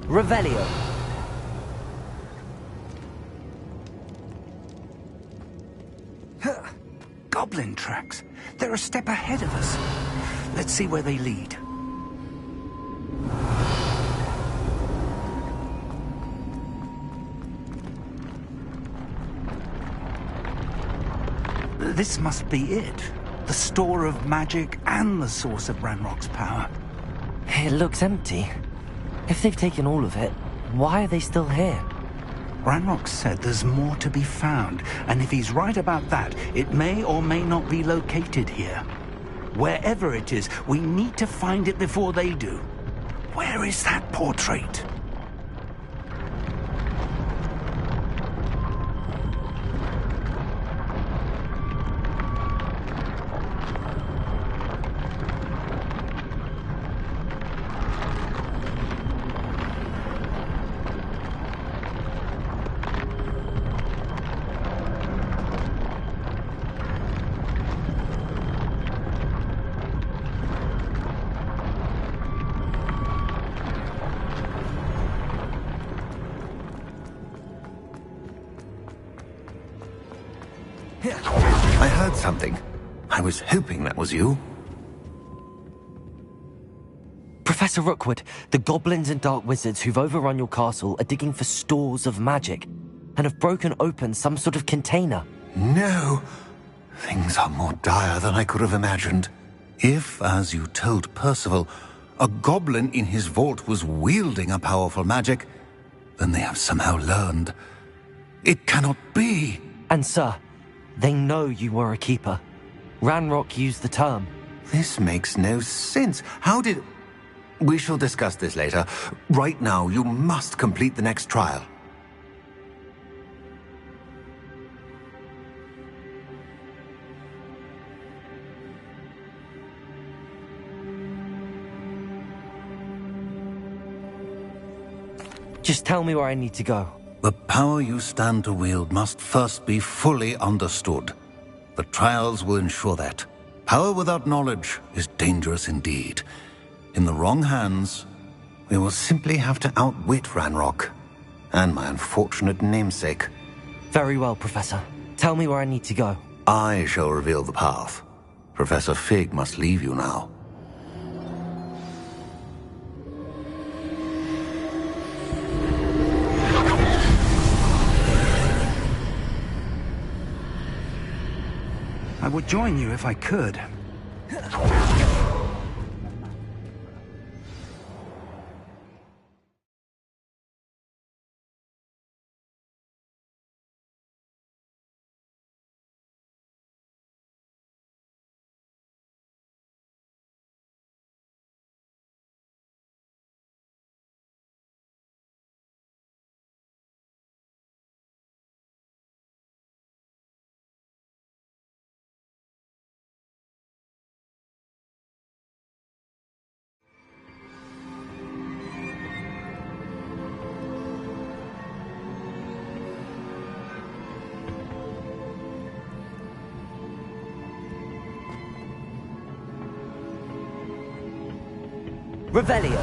Revelio. Goblin tracks. They're a step ahead of us. Let's see where they lead. This must be it. The store of magic and the source of Ranrock's power. It looks empty. If they've taken all of it, why are they still here? Ranrock said there's more to be found, and if he's right about that, it may or may not be located here. Wherever it is, we need to find it before they do. Where is that portrait? I heard something. I was hoping that was you. Professor Rookwood, the goblins and dark wizards who've overrun your castle are digging for stores of magic and have broken open some sort of container. No. Things are more dire than I could have imagined. If, as you told Percival, a goblin in his vault was wielding a powerful magic, then they have somehow learned. It cannot be. And sir, they know you were a keeper. Ranrock used the term. This makes no sense. How did... We shall discuss this later. Right now, you must complete the next trial. Just tell me where I need to go. The power you stand to wield must first be fully understood. The trials will ensure that. Power without knowledge is dangerous indeed. In the wrong hands, we will simply have to outwit Ranrock and my unfortunate namesake. Very well, Professor. Tell me where I need to go. I shall reveal the path. Professor Fig must leave you now. I would join you if I could. Revelio.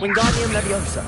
Wingardium Leviosa.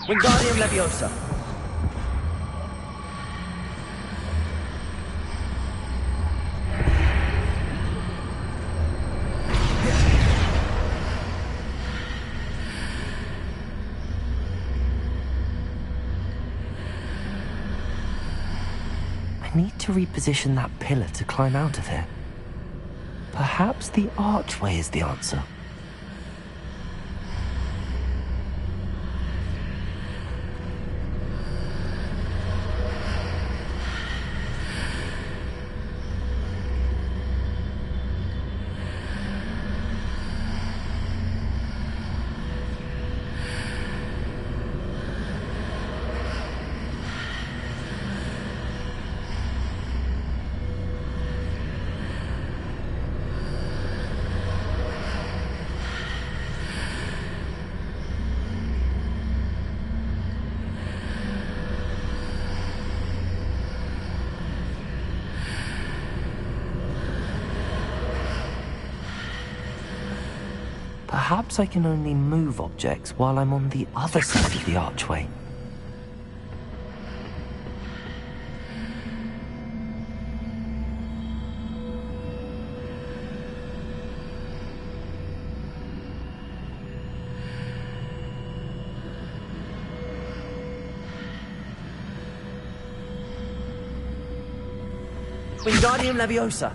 Wingardium Leviosa. I need to reposition that pillar to climb out of here. Perhaps the archway is the answer. Perhaps I can only move objects while I'm on the other side of the archway. Wingardium Leviosa.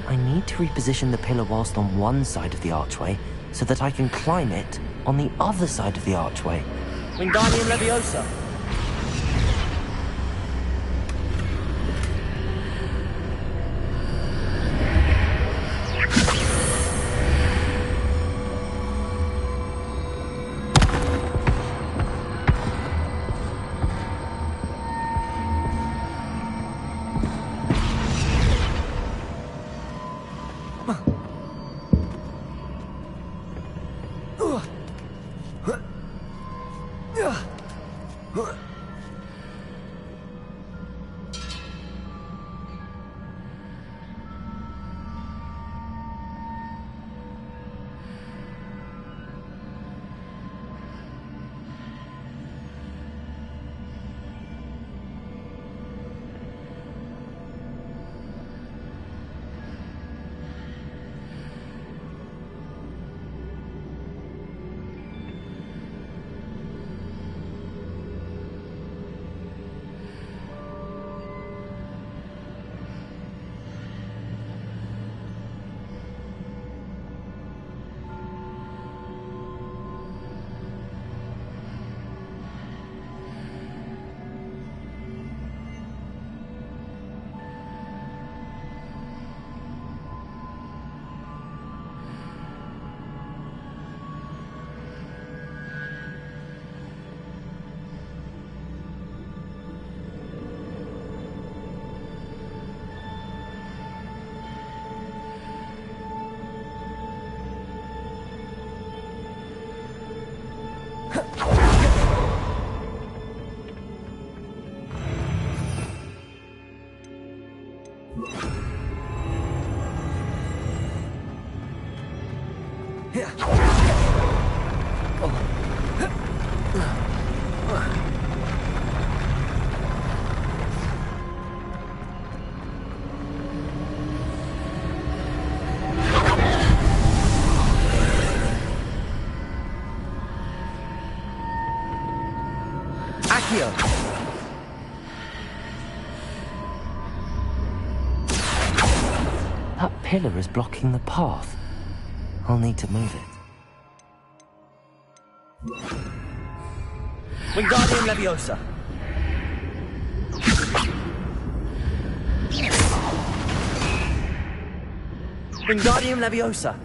I need to reposition the pillar whilst on one side of the archway so that I can climb it on the other side of the archway. Wingardium Leviosa. That pillar is blocking the path. I'll need to move it. Wingardium Leviosa. Wingardium Leviosa.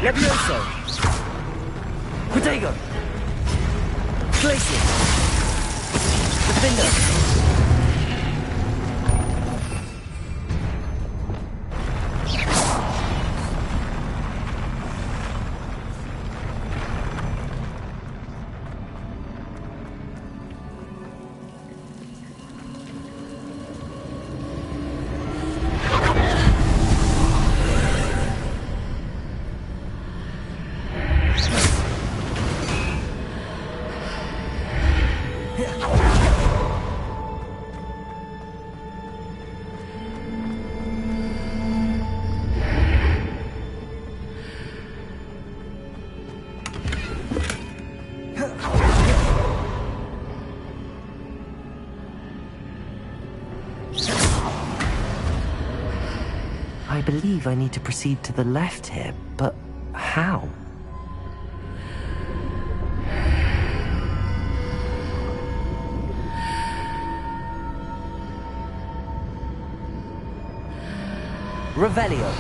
Levioso! Protego! Glacier! Defender! I believe I need to proceed to the left here, but how? Revelio.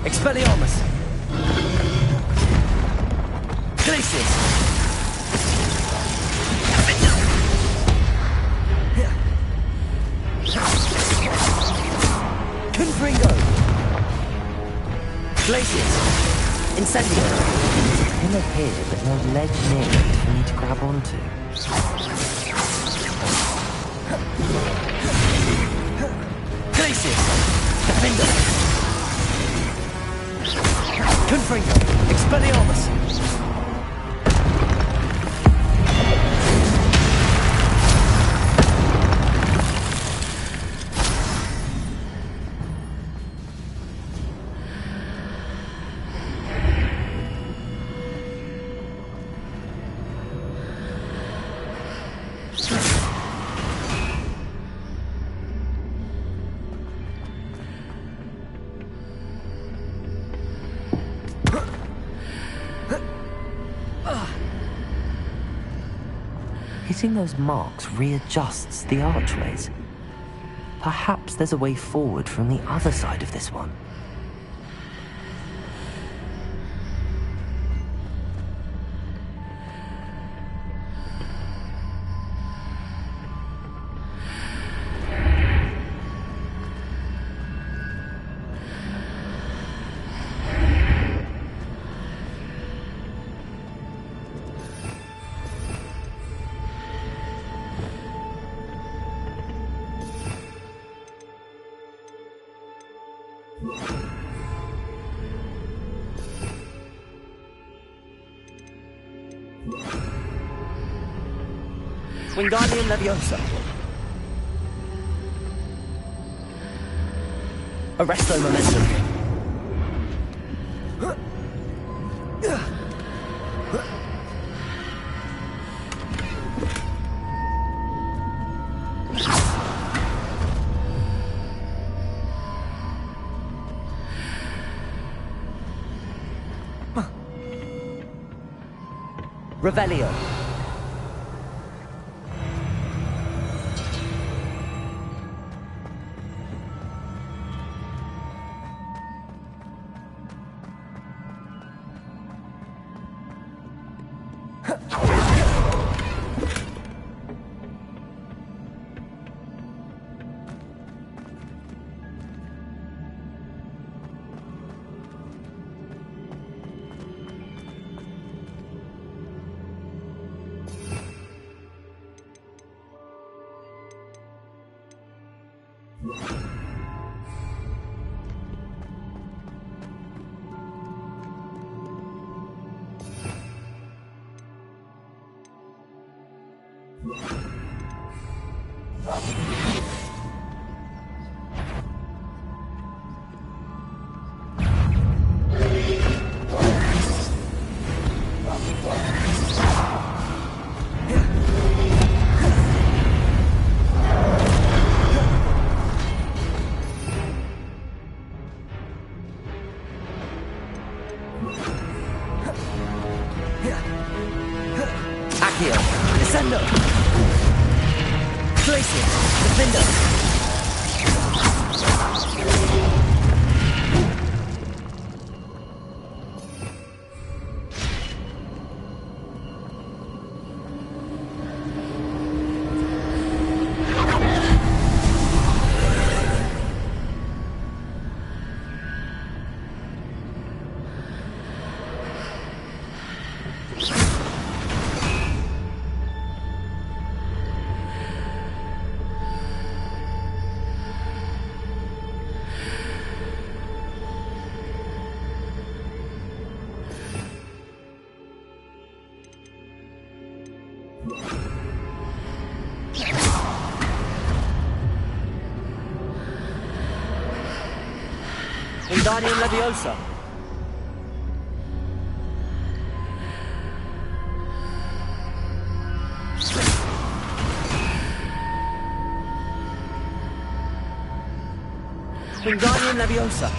Expelliarmus! Glacius! Confringo! Glacius! Incendio! There's a pillar here, but no ledge near it for me to grab onto. Glacius! Defender! Confringo! Expelliarmus! Hitting those marks readjusts the archways. Perhaps there's a way forward from the other side of this one. Wingardium Leviosa. Arresto Momentum. Revelio. Descendo! Glacius! Defender! Wingardium Leviosa. Wingardium Leviosa.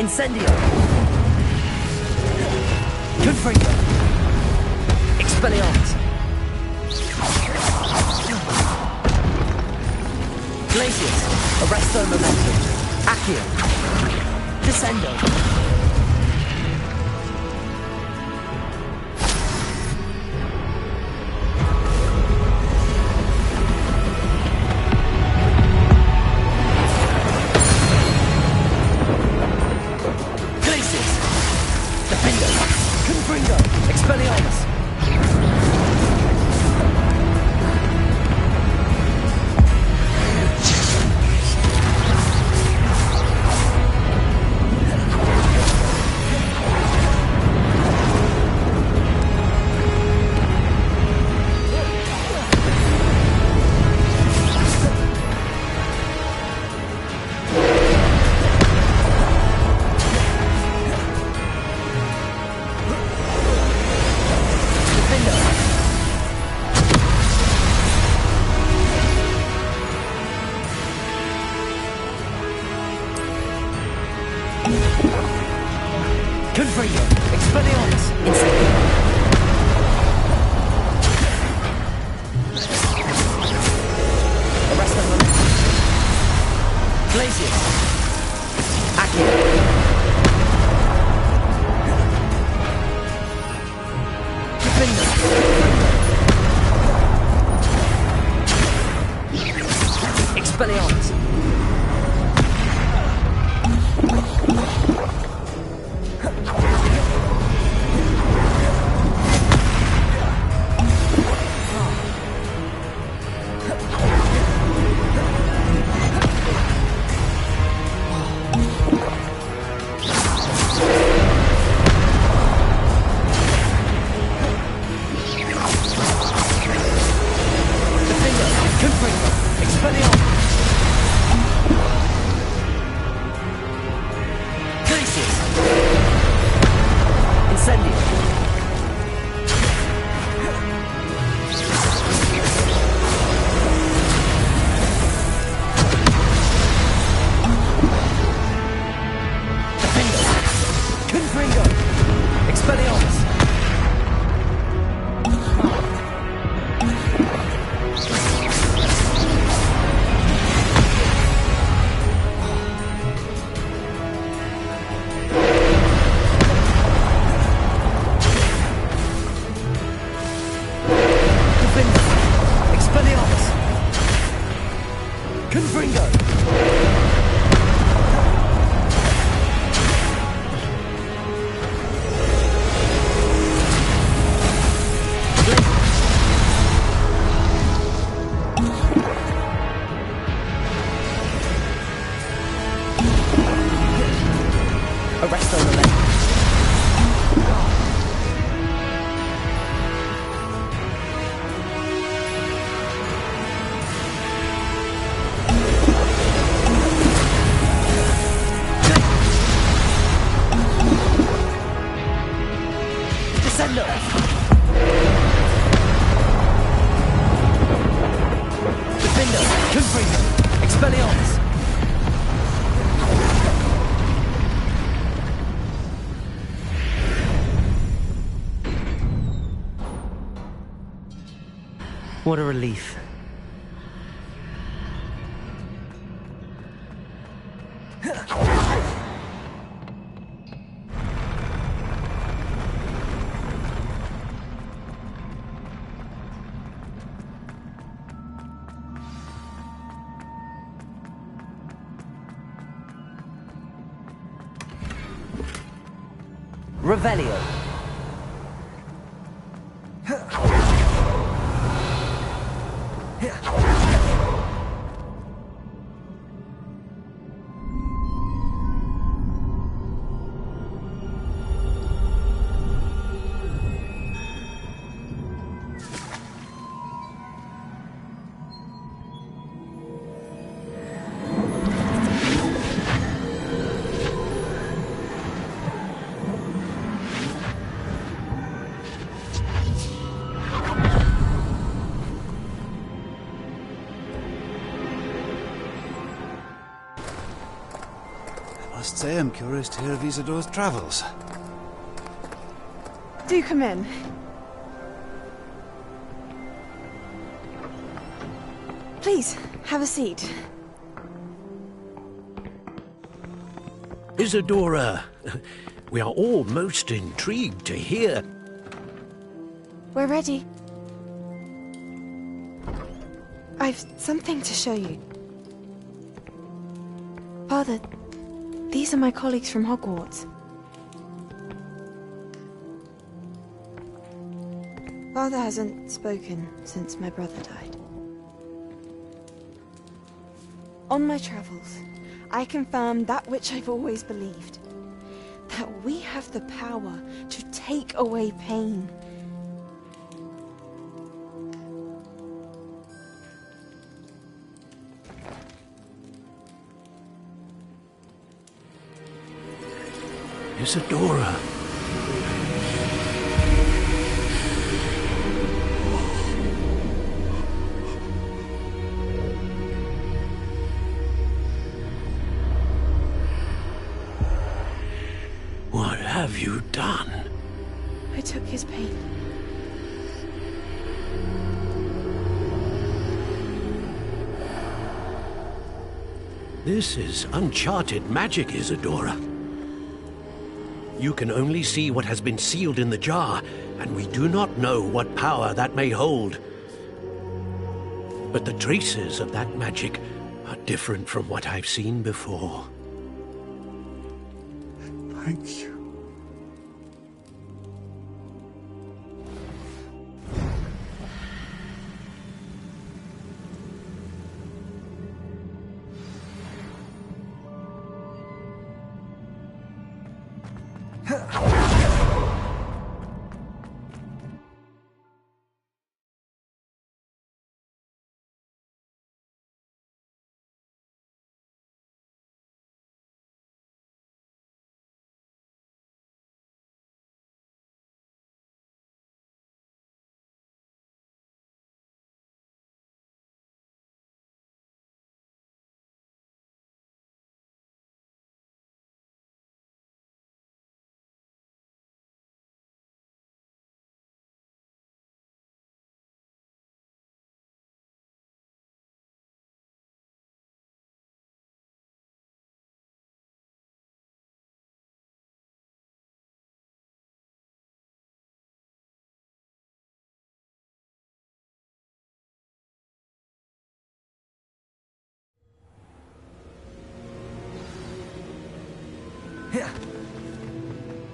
Incendio! Confringo! Expelliarmus! Glacius! Arresto Momentum! Accio! Descendo! Confringo! Arrest on the left. Descendo! Defendo! Confringo! Expelliarmus! What a relief. Revelio. I must say I'm curious to hear of Isidore's travels. Do come in. Please, have a seat. Isidora, we are all most intrigued to hear. We're ready. I've something to show you. Father, these are my colleagues from Hogwarts. Father hasn't spoken since my brother died. On my travels, I confirmed that which I've always believed. That we have the power to take away pain. Isidora. What have you done? I took his pain. This is uncharted magic, Isidora. You can only see what has been sealed in the jar, and we do not know what power that may hold. But the traces of that magic are different from what I've seen before. Thank you.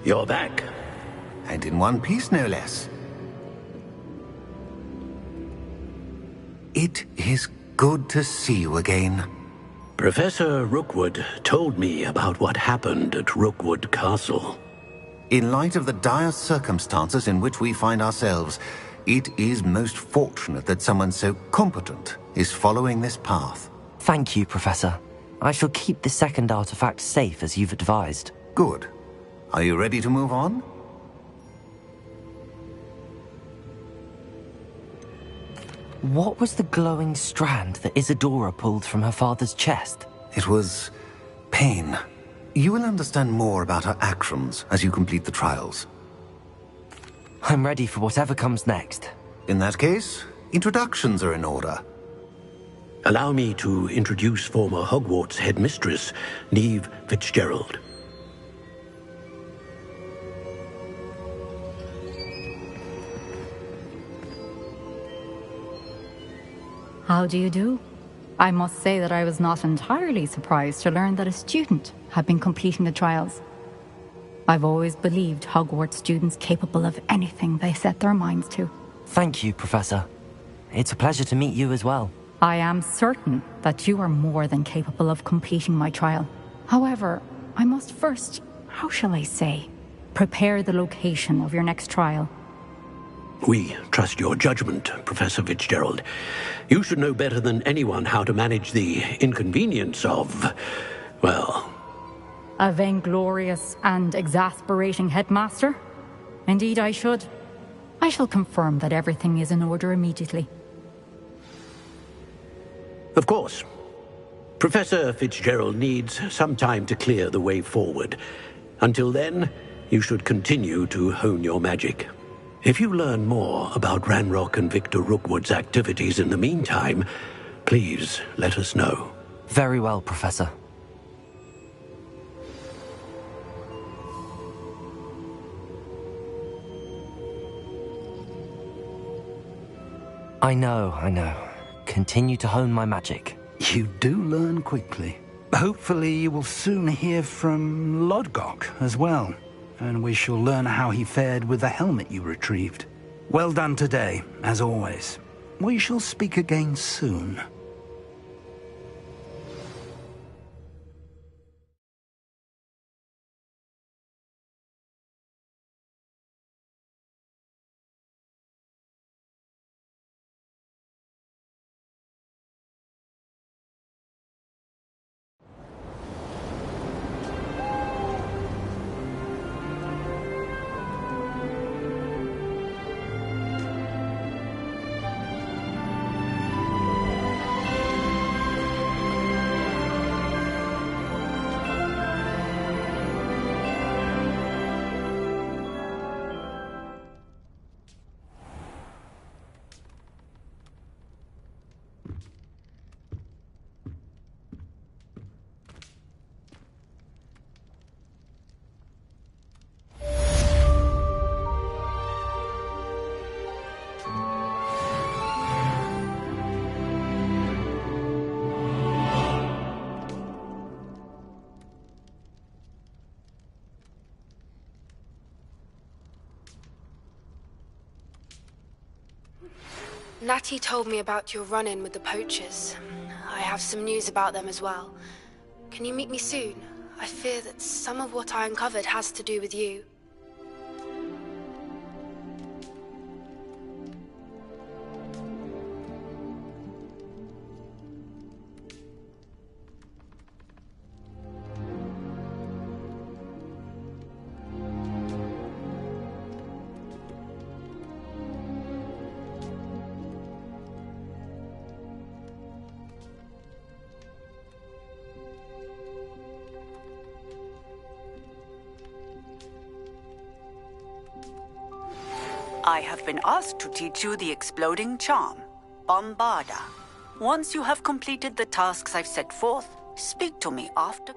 You're back. And in one piece, no less. It is good to see you again. Professor Rookwood told me about what happened at Rookwood Castle. In light of the dire circumstances in which we find ourselves, it is most fortunate that someone so competent is following this path. Thank you, Professor. I shall keep the second artifact safe as you've advised. Good. Are you ready to move on? What was the glowing strand that Isadora pulled from her father's chest? It was pain. You will understand more about her actions as you complete the trials. I'm ready for whatever comes next. In that case, introductions are in order. Allow me to introduce former Hogwarts headmistress, Neve Fitzgerald. How do you do? I must say that I was not entirely surprised to learn that a student had been completing the trials. I've always believed Hogwarts students capable of anything they set their minds to. Thank you, Professor. It's a pleasure to meet you as well. I am certain that you are more than capable of completing my trial. However, I must first, how shall I say, prepare the location of your next trial. We trust your judgment, Professor Fitzgerald. You should know better than anyone how to manage the inconvenience of, well... A vainglorious and exasperating headmaster? Indeed I should. I shall confirm that everything is in order immediately. Of course. Professor Fitzgerald needs some time to clear the way forward. Until then, you should continue to hone your magic. If you learn more about Ranrock and Victor Rookwood's activities in the meantime, please let us know. Very well, Professor. I know. Continue to hone my magic. You do learn quickly. Hopefully you will soon hear from Lodgok as well, and we shall learn how he fared with the helmet you retrieved. Well done today, as always. We shall speak again soon. Natty told me about your run-in with the poachers. I have some news about them as well. Can you meet me soon? I fear that some of what I uncovered has to do with you. I have been asked to teach you the exploding charm, Bombarda. Once you have completed the tasks I've set forth, speak to me after.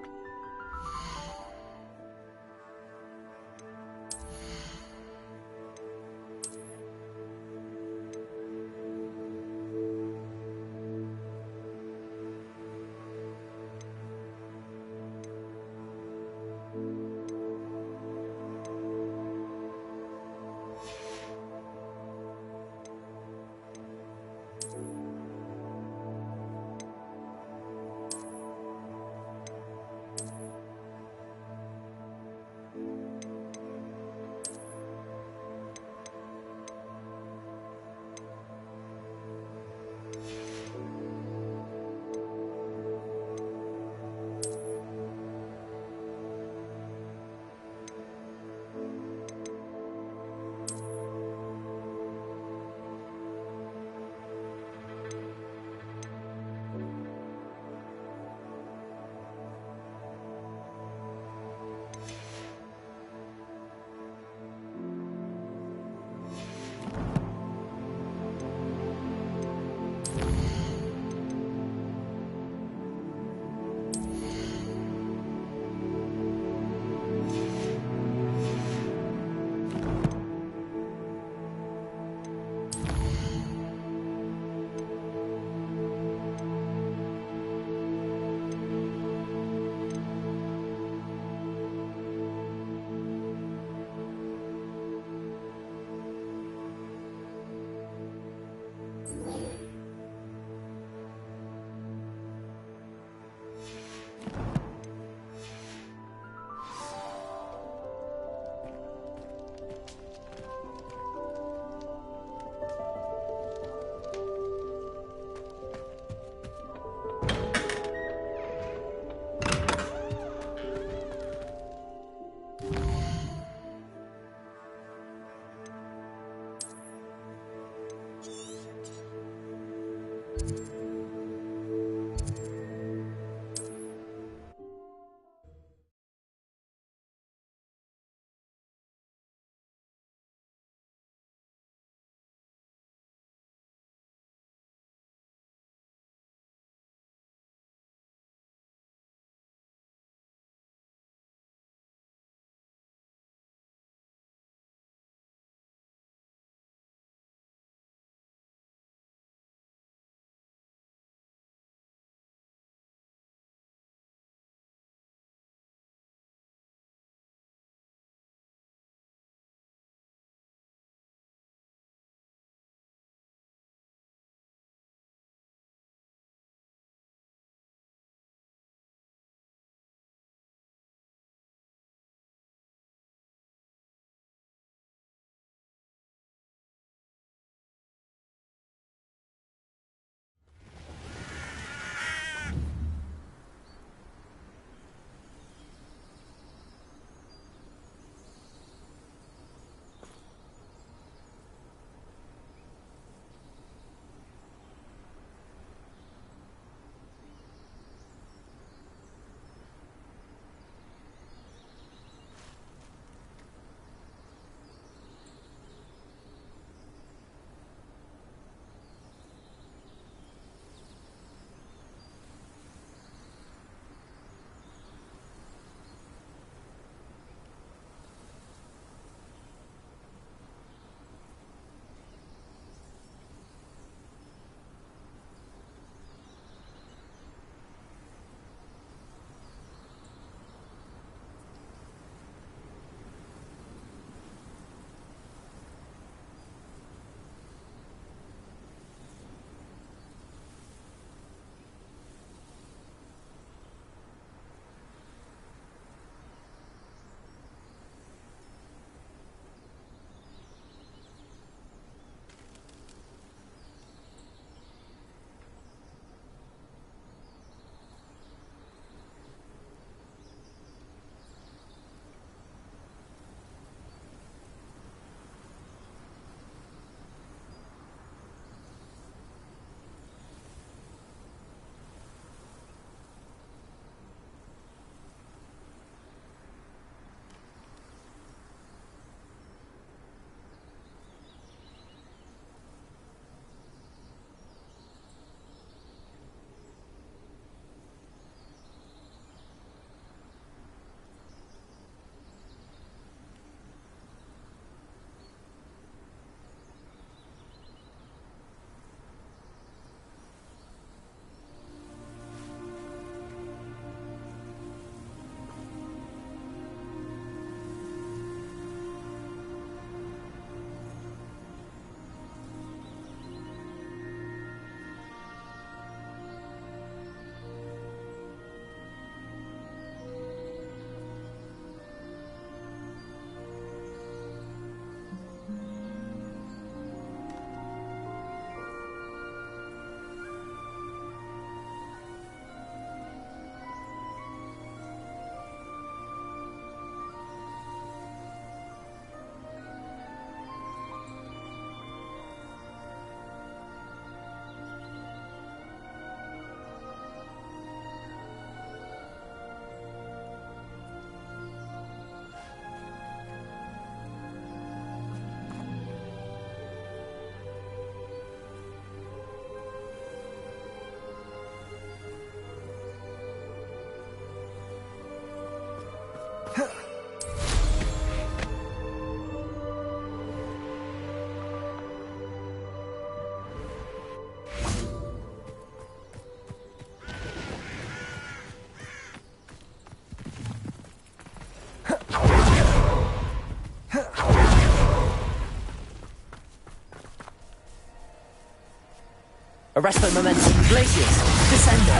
Arresto Momentum. Glacius. Descendo.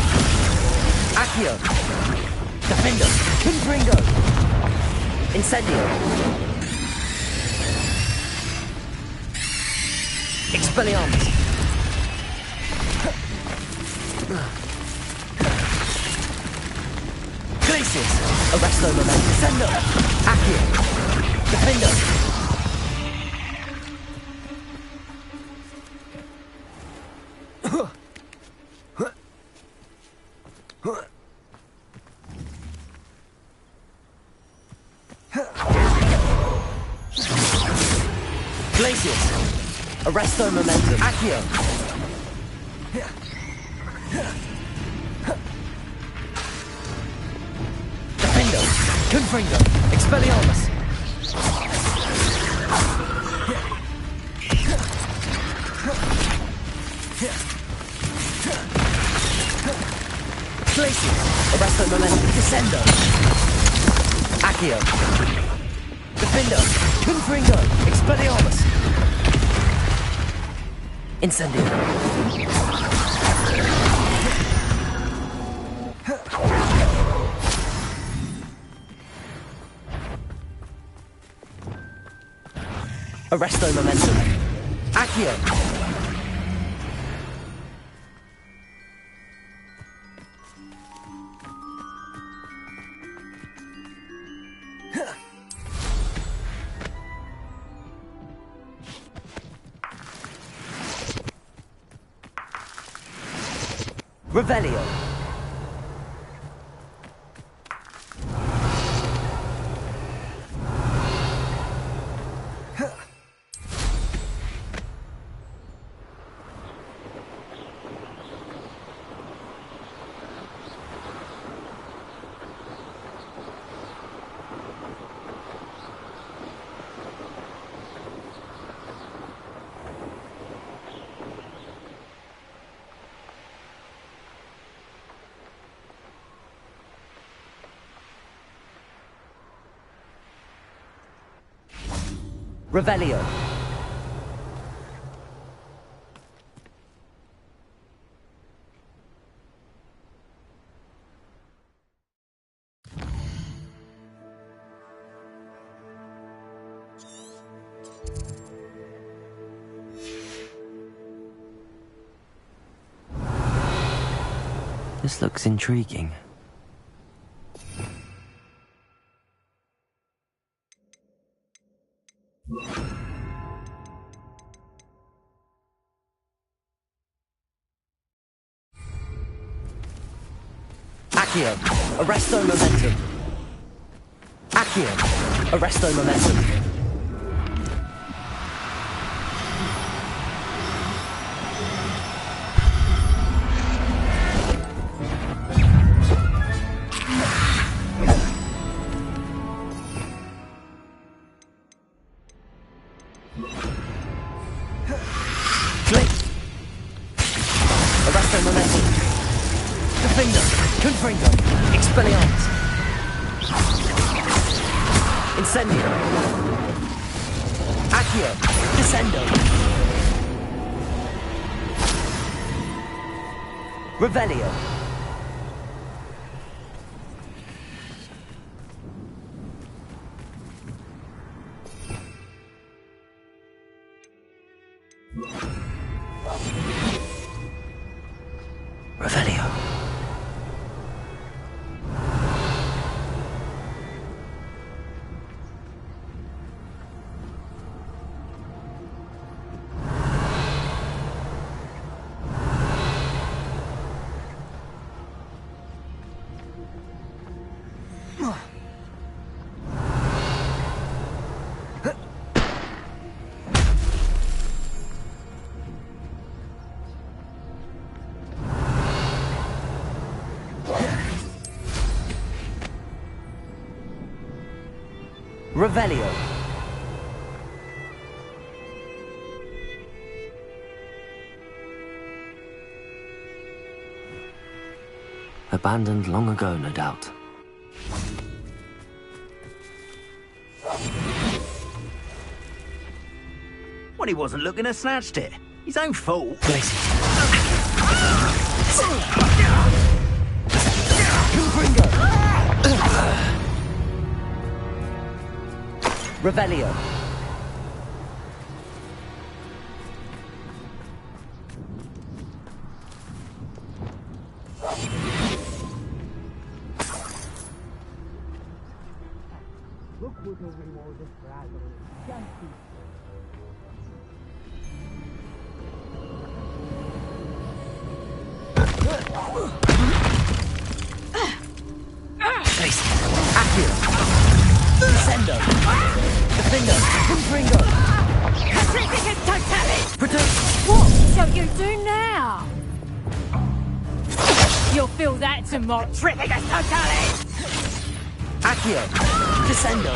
Accio. Defendo. Confringo. Incendio. Expelliarmus. Glacius. Arresto Momentum. Descendo. Accio. Defendo. Glacius. Arresto Momentum. Accio. Defendo. Confringo. Expelliarmus. Glacius. Arresto Momentum. Descendo. Accio. Defendo. Confringo. Expelliarmus. Incendio. Arresto Momentum. Accio. Revelio. Revelio. This looks intriguing. Accio. Arresto Momentum. Accio. Arresto Momentum. Arresto Momentum. Defendo. Confringo. Expelliarmus. Incendio. Accio. Descendo. Revelio. Revelio. Revelio. Abandoned long ago, no doubt. Well, he wasn't looking to snatched it. His own fault. Glacius. Revelio. What shall you do now? You'll feel that tomorrow. Tripicus Totalis! Accio. Descendo.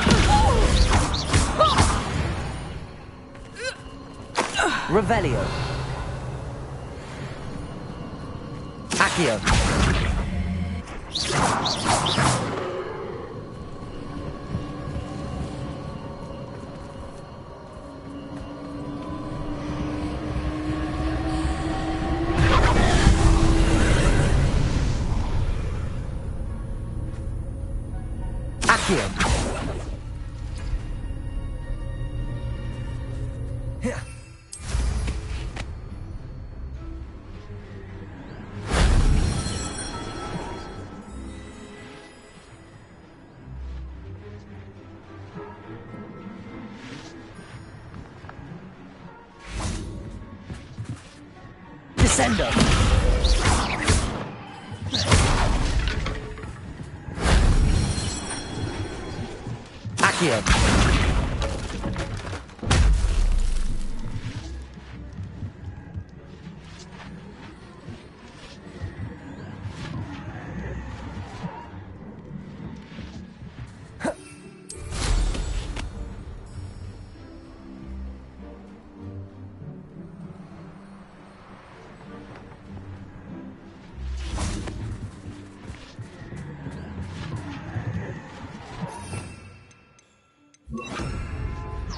Revelio. Accio. Descendo. Accio.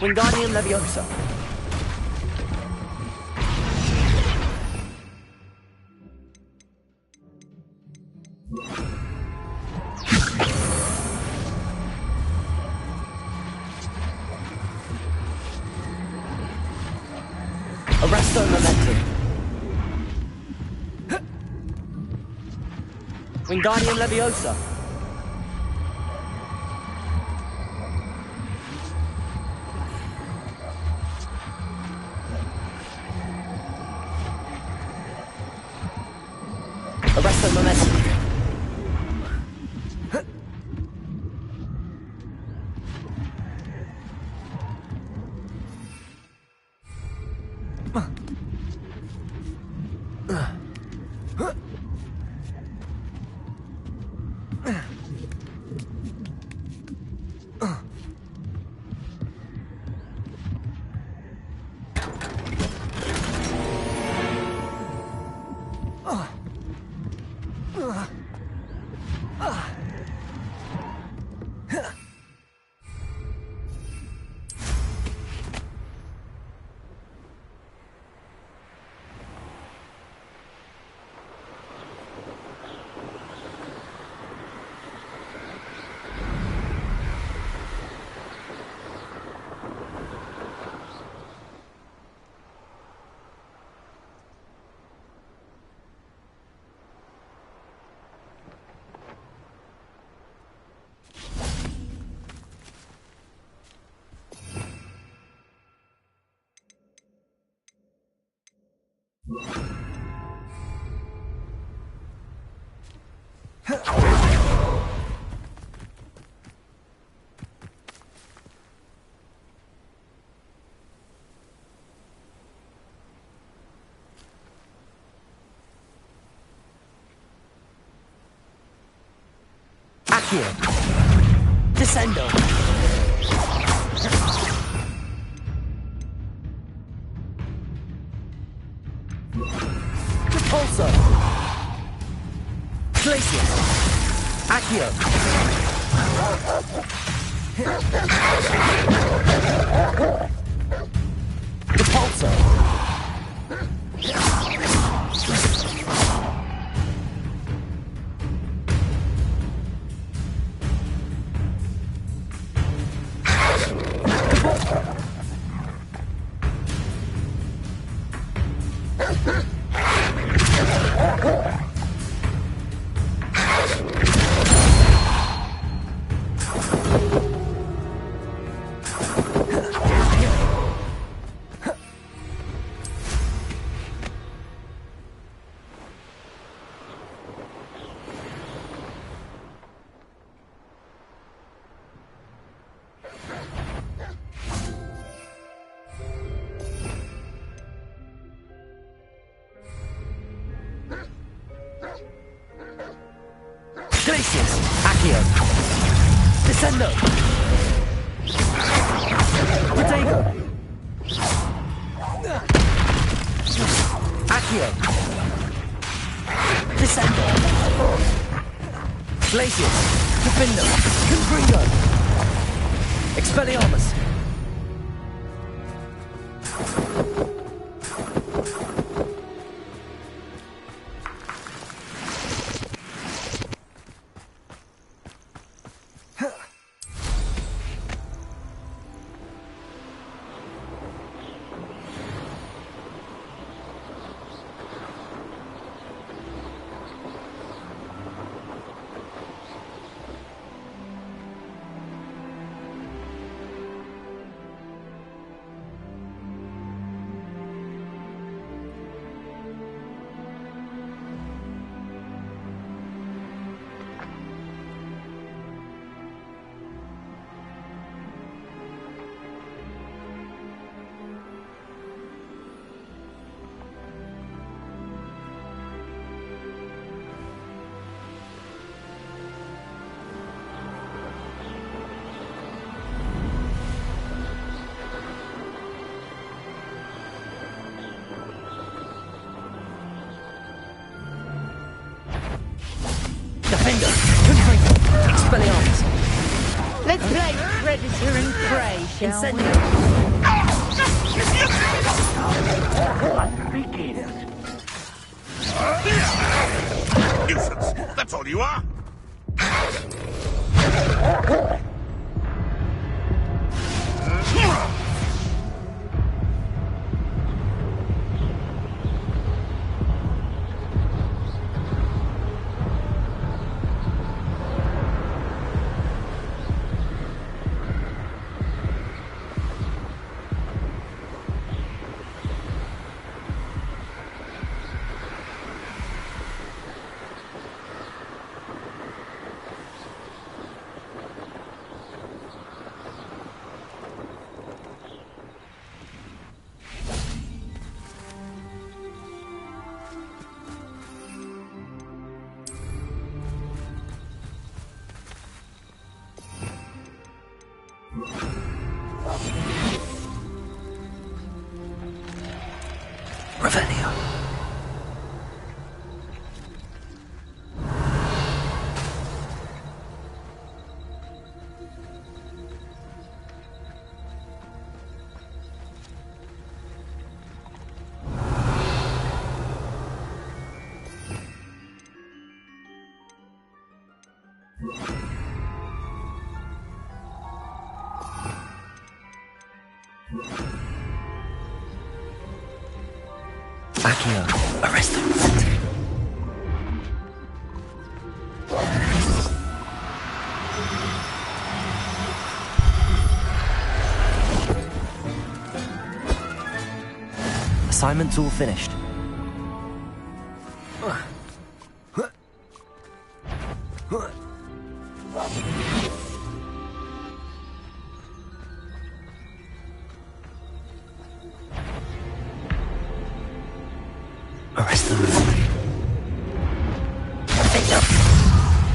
Wingardium Leviosa. Arresto Momentum. Wingardium Leviosa. Arresto Momentum. Accio. Descendo. Repulso. Glacius. Accio. Repulso. Glacius! Accio! Descendo! Protego! Accio! Descendo! Glacius! Defindo! Confringo! Expelliarmus! Defender! Confringo! Expelliarmus! Let's play predator and prey, shall we? Nuisance! That's all you are! Revelio. Accio, arrest them. Assignment's all finished. Arrest them.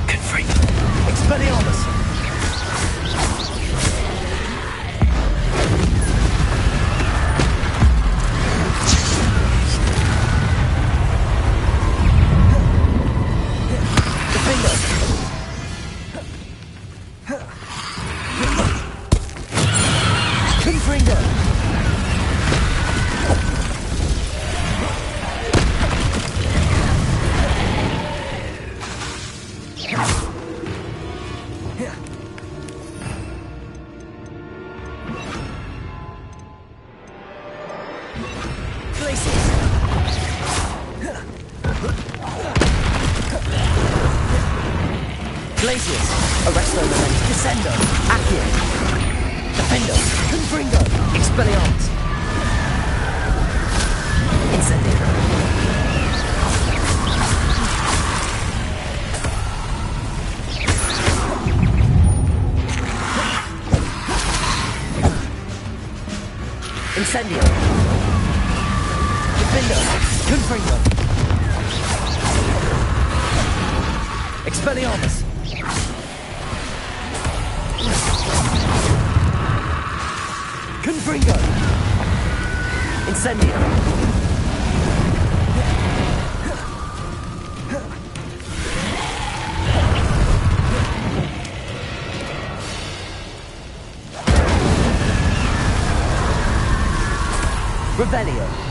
Confringo. Expelliarmus. Defender. Confringo. Glacius, Arresto Moments, Descendo, Accio, Defendo, Confringo, Expelliarmus, Incendio. Incendio. Defendo, Confringo, Expelliarmus. Confringo! Incendio! Revelio!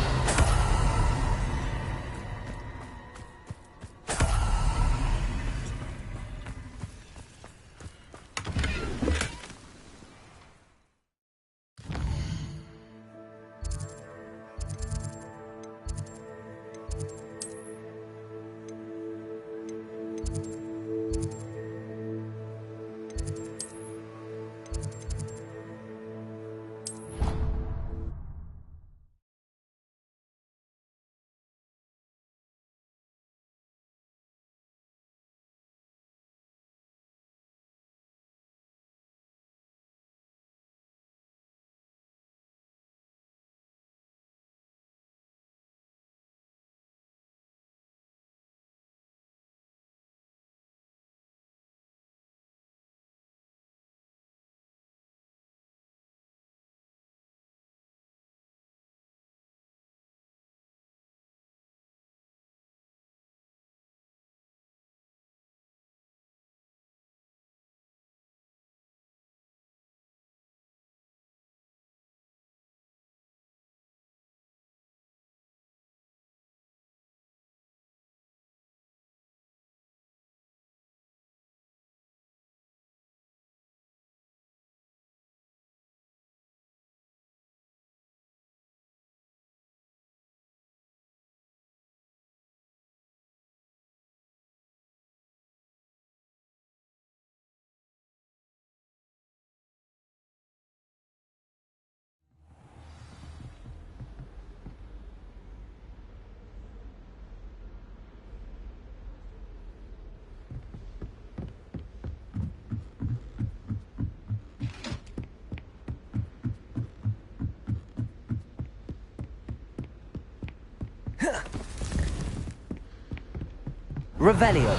Revelio.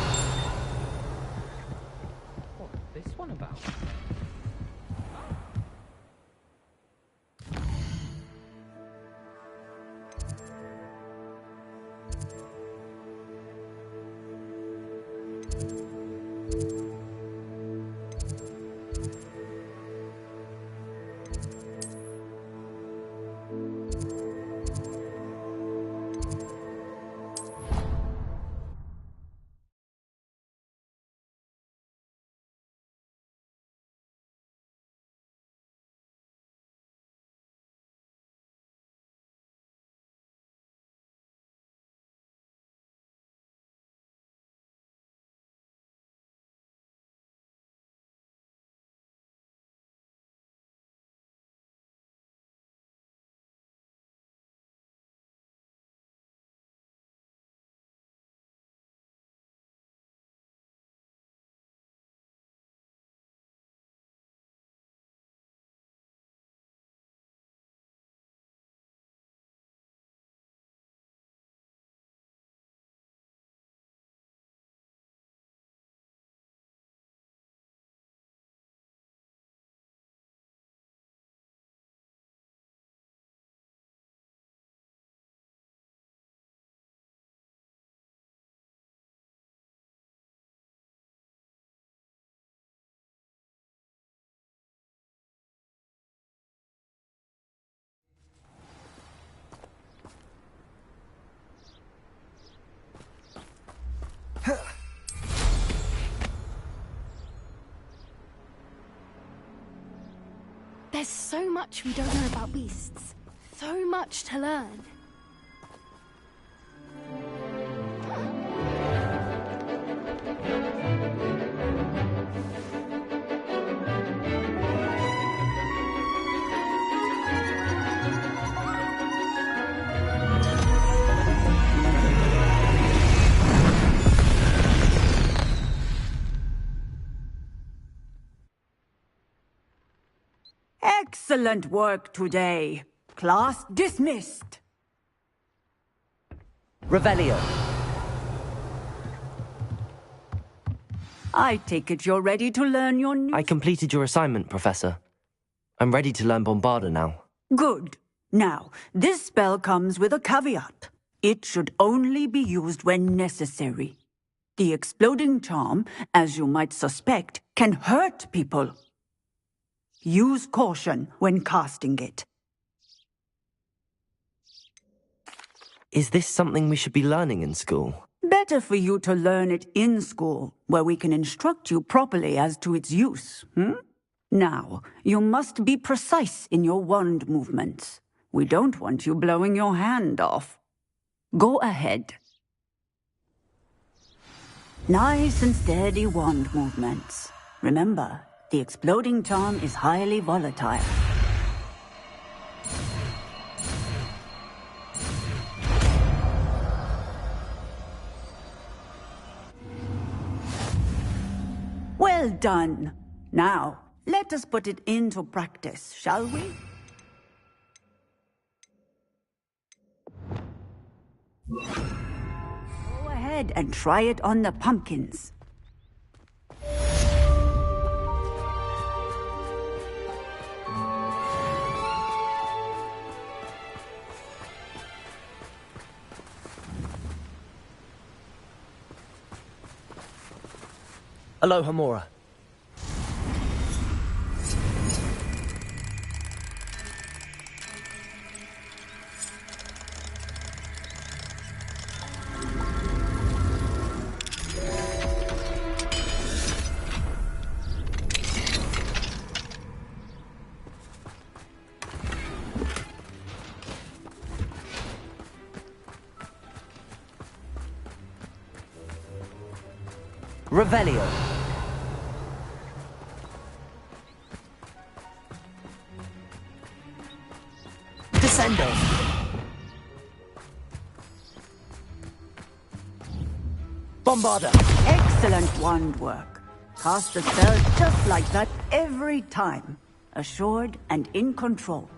What's this one about? There's so much we don't know about beasts. So much to learn. Excellent work today. Class dismissed. Revelio. I take it you're ready to learn your new... I completed your assignment, Professor. I'm ready to learn Bombarda now. Good. Now, this spell comes with a caveat. It should only be used when necessary. The exploding charm, as you might suspect, can hurt people. Use caution when casting it. Is this something we should be learning in school? Better for you to learn it in school, where we can instruct you properly as to its use, Now, you must be precise in your wand movements. We don't want you blowing your hand off. Go ahead. Nice and steady wand movements. Remember, the exploding charm is highly volatile. Well done. Now, let us put it into practice, shall we? Go ahead and try it on the pumpkins. Aloha, Mora. Revelio. Descendo. Bombarda. Excellent wand work. Cast the spell just like that every time. Assured and in control.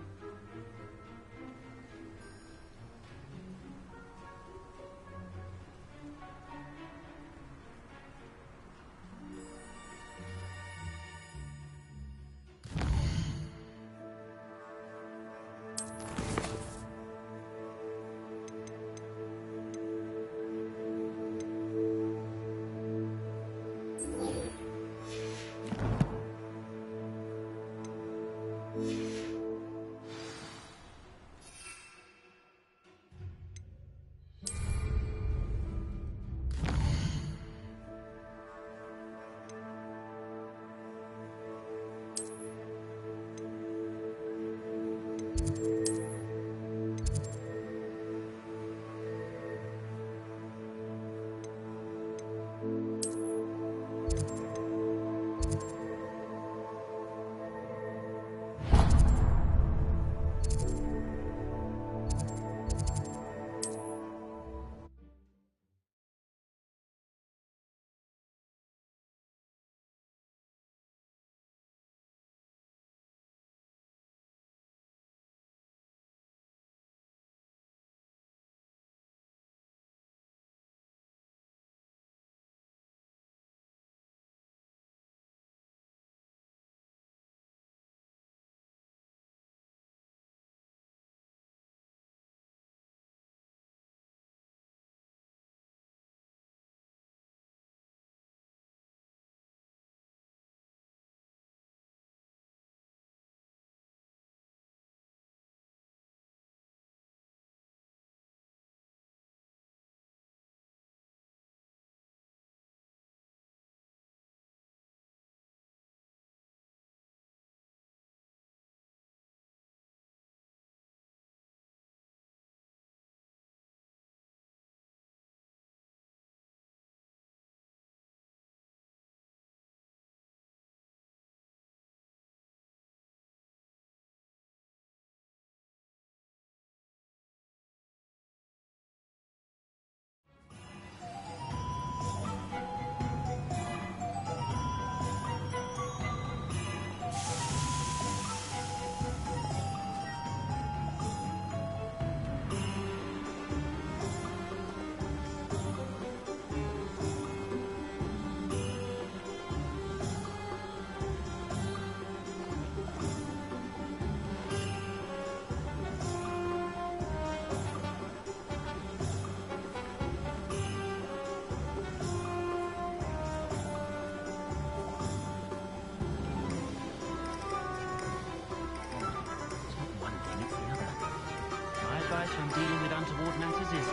matters is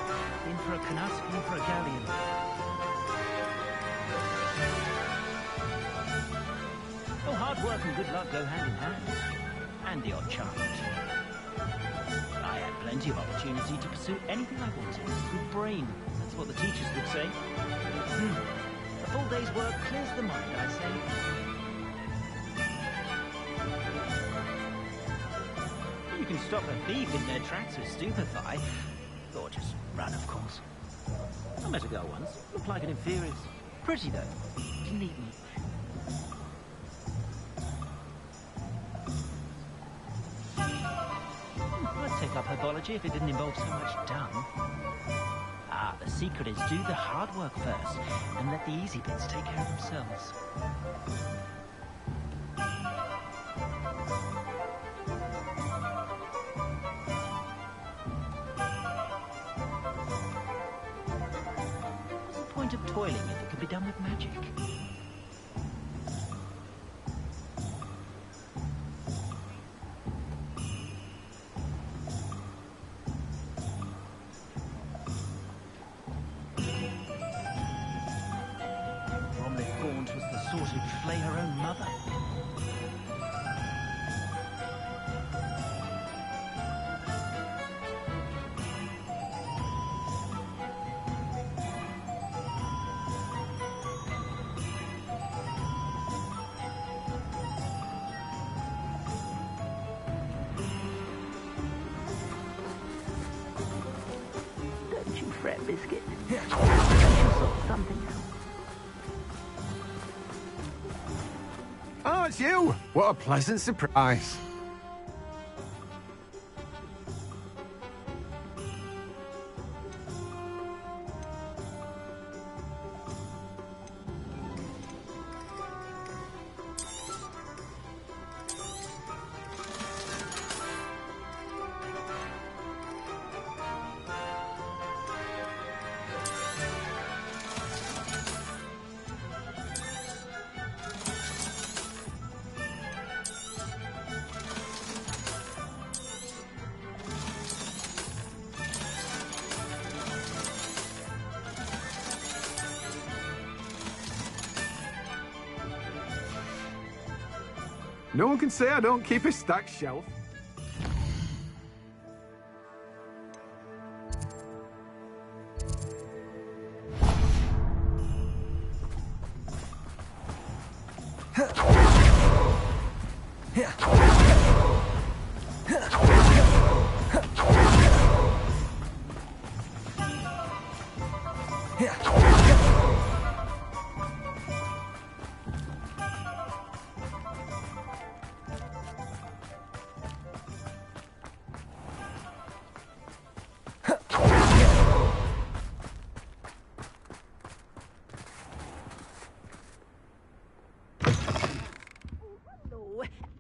in for a canut, in for a galleon. Oh, hard work and good luck go hand in hand. And the odd chance. I had plenty of opportunity to pursue anything I wanted. With brain, that's what the teachers would say. A full day's work clears the mind, I say. You can stop a thief in their tracks with stupefy. Or just run, of course. I met a girl once. Looked like an inferior. Pretty, though. Didn't eat much. I'd take up herbology if it didn't involve so much dung. Ah, the secret is do the hard work first, and let the easy bits take care of themselves. What's the point of toiling if it can be done with magic? Who'd flay her own mother. Don't you fret, Biscuit. I'll sort something out. Oh, it's you! What a pleasant surprise. No one can say I don't keep a stacked shelf.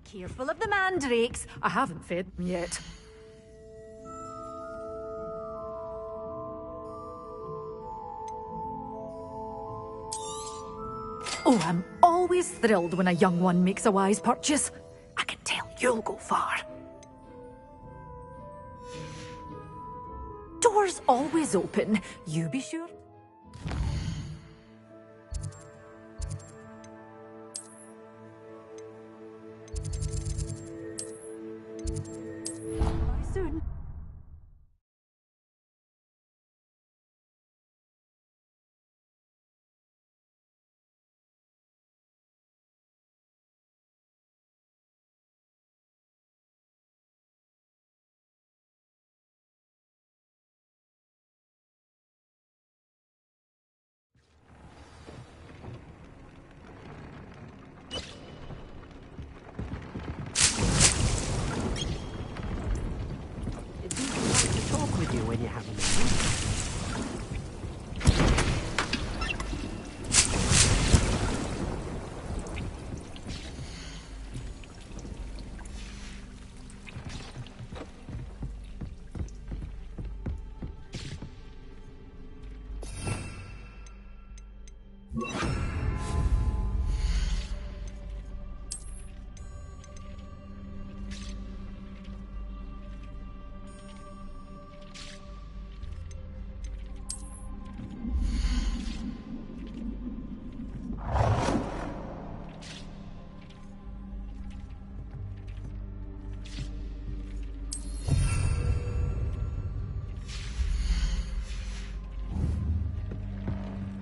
Careful of the mandrakes. I haven't fed them yet. Oh, I'm always thrilled when a young one makes a wise purchase. I can tell you'll go far. Doors always open. You be sure.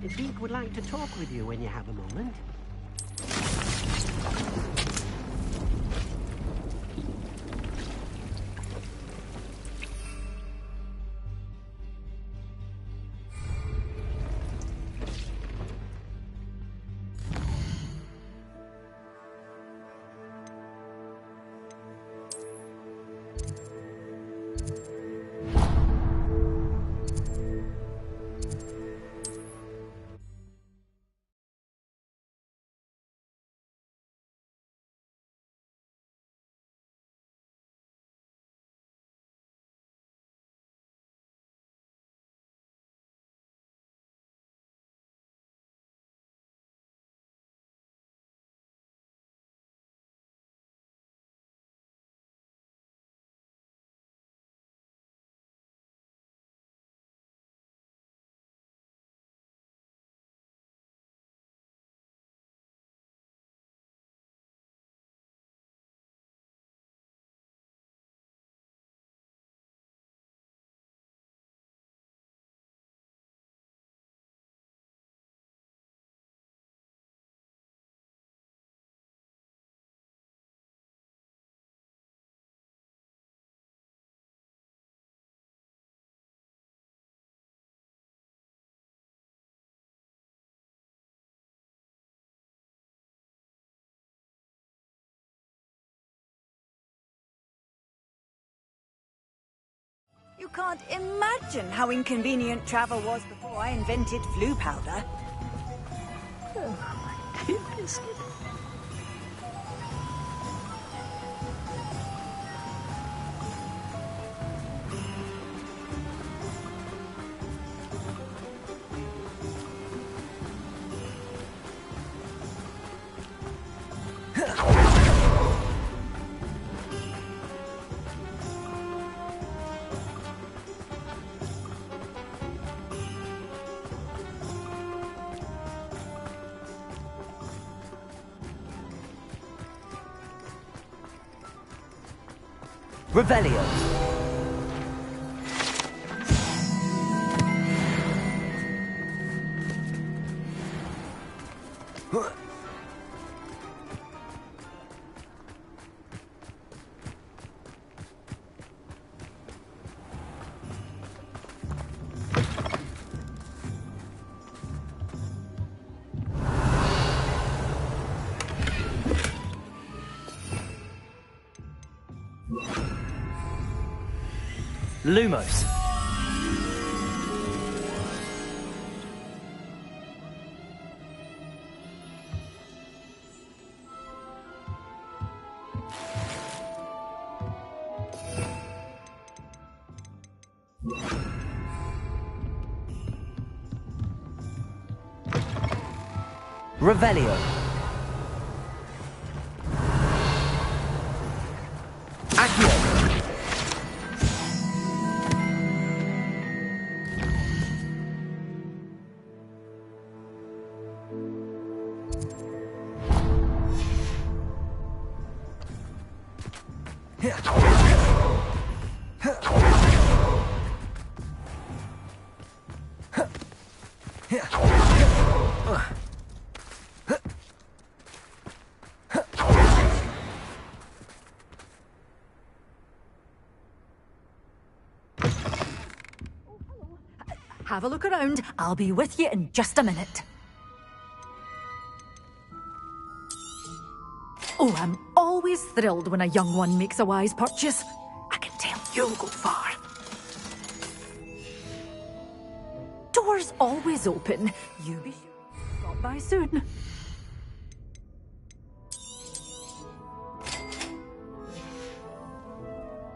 Zeke would like to talk with you when you have a moment. You can't imagine how inconvenient travel was before I invented flu powder. Oh, my goodness. Revelio. Lumos. Revelio. Accio. Have a look around. I'll be with you in just a minute. Oh, I'm always thrilled when a young one makes a wise purchase. I can tell you'll go far. Doors always open. You be sure to stop by soon.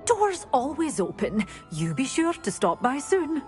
Doors always open. You be sure to stop by soon.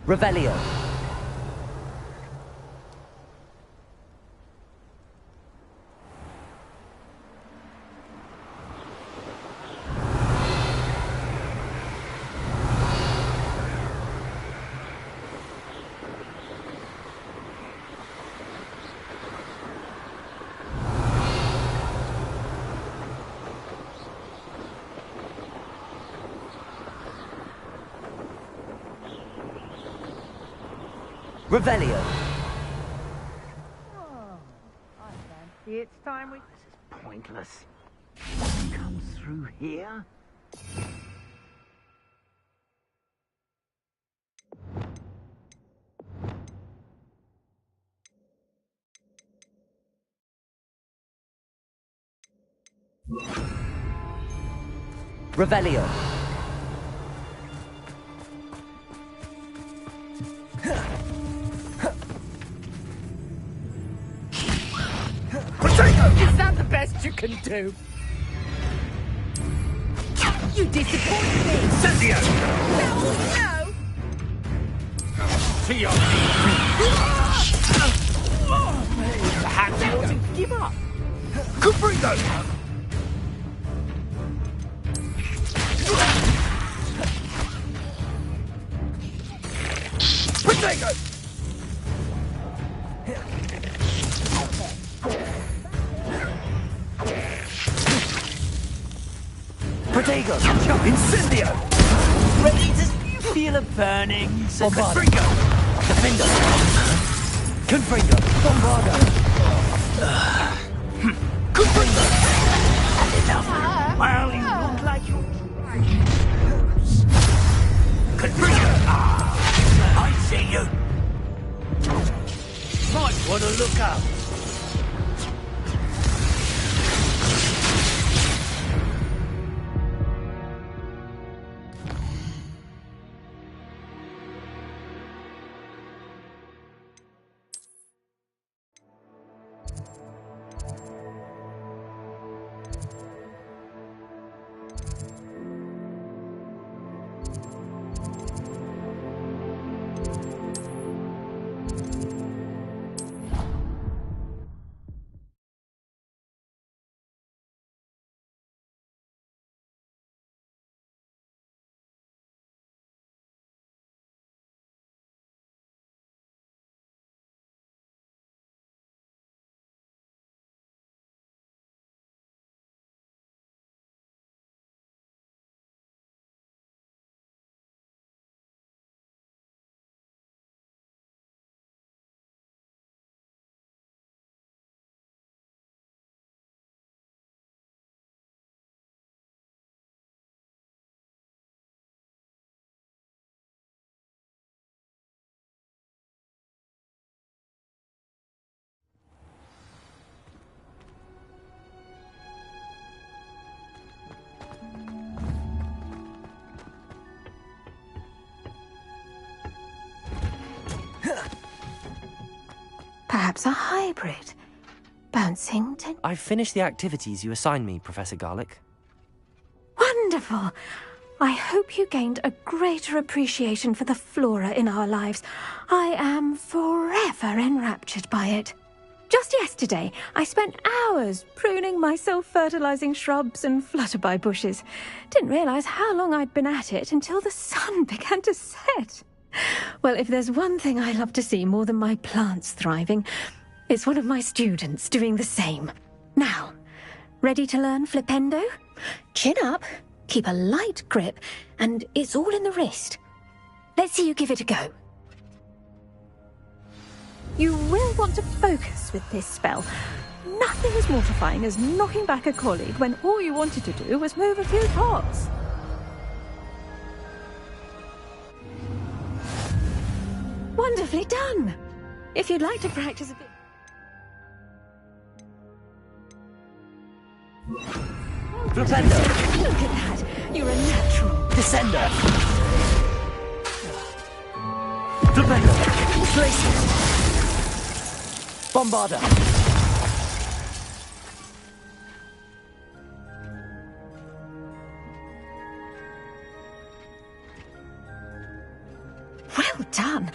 Revelio. Revelio. Oh, I fancy it's time we... This is pointless. Come through here? Revelio. Is that the best you can do? You disappoint me! Incendio! No! To your Perhaps you ought to give up. Cubrino! Potato! Protego! Incendio! Ready to feel a burning? Confringo! Defender! Confringo! Bombarda! Confringo! Enough! Well, you look like you're trying. Confringo! I see you! Might want to look up. perhaps a hybrid. Bouncing to... I've finished the activities you assigned me, Professor Garlick. Wonderful! I hope you gained a greater appreciation for the flora in our lives. I am forever enraptured by it. Just yesterday, I spent hours pruning my self-fertilizing shrubs and flutterby bushes. Didn't realize how long I'd been at it until the sun began to set. Well, if there's one thing I love to see more than my plants thriving, it's one of my students doing the same. Now, ready to learn Flipendo? Chin up, keep a light grip, and it's all in the wrist. Let's see you give it a go. You will want to focus with this spell. Nothing as mortifying as knocking back a colleague when all you wanted to do was move a few pots. Wonderfully done! If you'd like to practice a bit... Flipendo! Look at that! You're a natural. Descender! Flipendo! Glacius! Bombarder! Well done.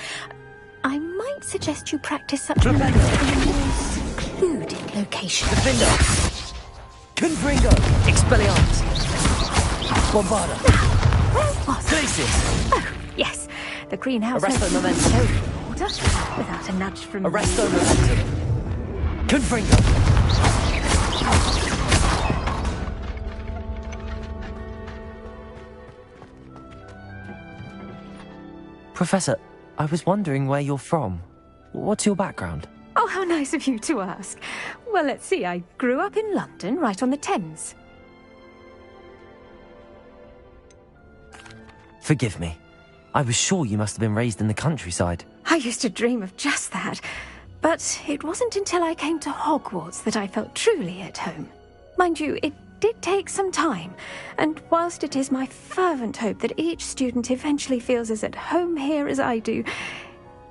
I might suggest you practice such maneuvers in a more secluded location. Defender! Confringo! Expelliarmus! Bombarder! Now, where was Glacius! Oh, yes. The greenhouse... Arresto momentum. So order without a nudge from... Arresto momentum. Confringo! Professor, I was wondering where you're from. What's your background? Oh, how nice of you to ask. Well, let's see. I grew up in London, right on the Thames. Forgive me. I was sure you must have been raised in the countryside. I used to dream of just that. But it wasn't until I came to Hogwarts that I felt truly at home. Mind you, it did take some time, and whilst it is my fervent hope that each student eventually feels as at home here as I do,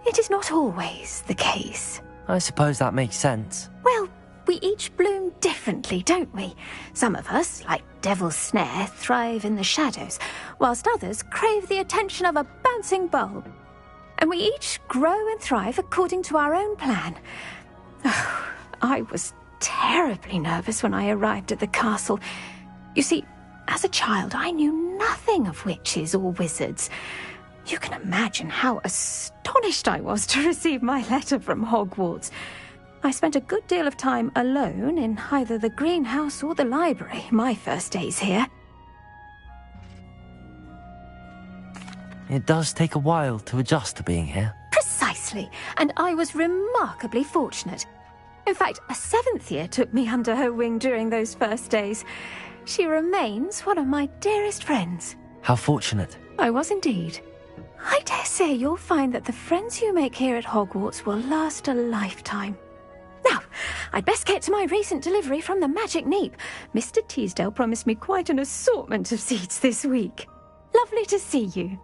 it is not always the case. I suppose that makes sense. Well, we each bloom differently, don't we? Some of us, like Devil's Snare, thrive in the shadows, whilst others crave the attention of a bouncing bulb. And we each grow and thrive according to our own plan. Oh, I was terribly nervous when I arrived at the castle. You see, as a child, I knew nothing of witches or wizards. You can imagine how astonished I was to receive my letter from Hogwarts. I spent a good deal of time alone in either the greenhouse or the library my first days here. It does take a while to adjust to being here. Precisely, and I was remarkably fortunate. In fact, a 7th year took me under her wing during those first days. She remains one of my dearest friends. How fortunate. I was indeed. I dare say you'll find that the friends you make here at Hogwarts will last a lifetime. Now, I'd best get to my recent delivery from the Magic Neep. Mr. Teasdale promised me quite an assortment of seeds this week. Lovely to see you.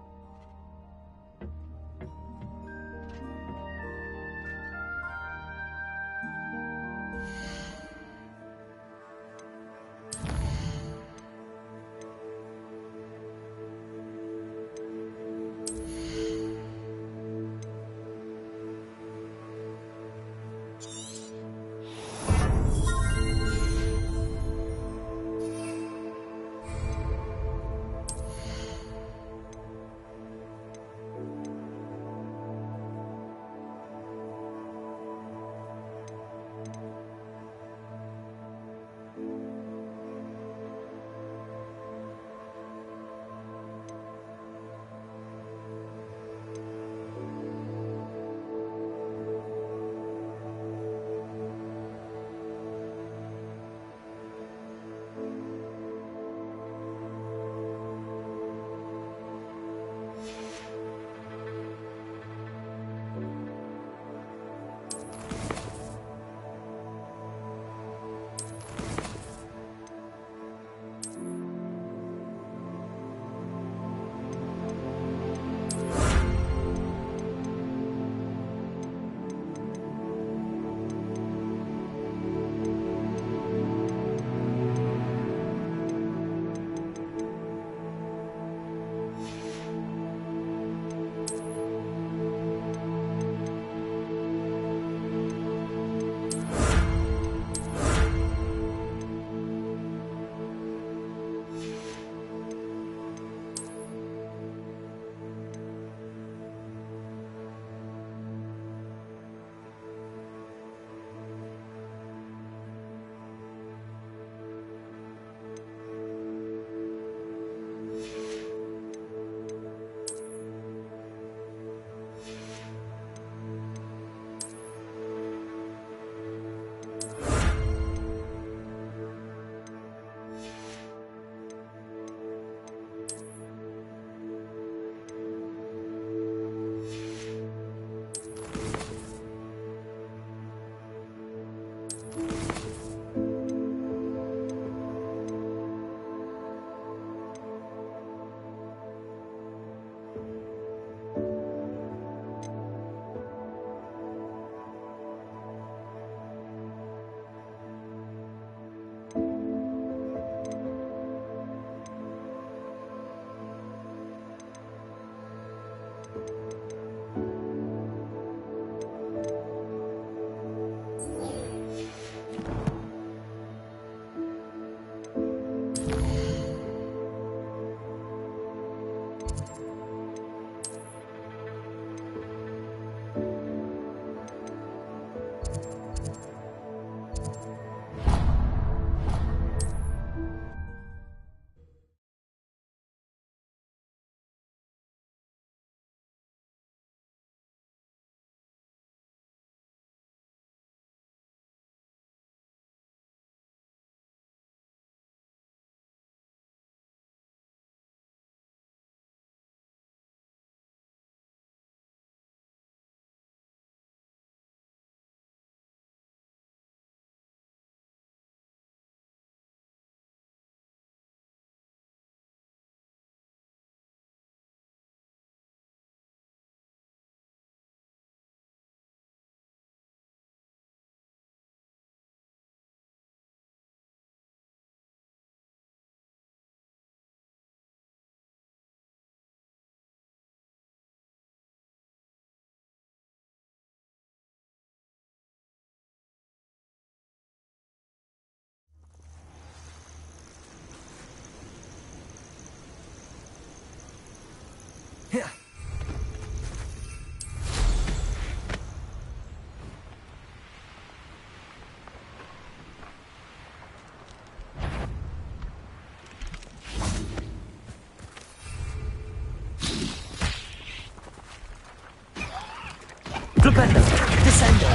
Flipendo! Descendo!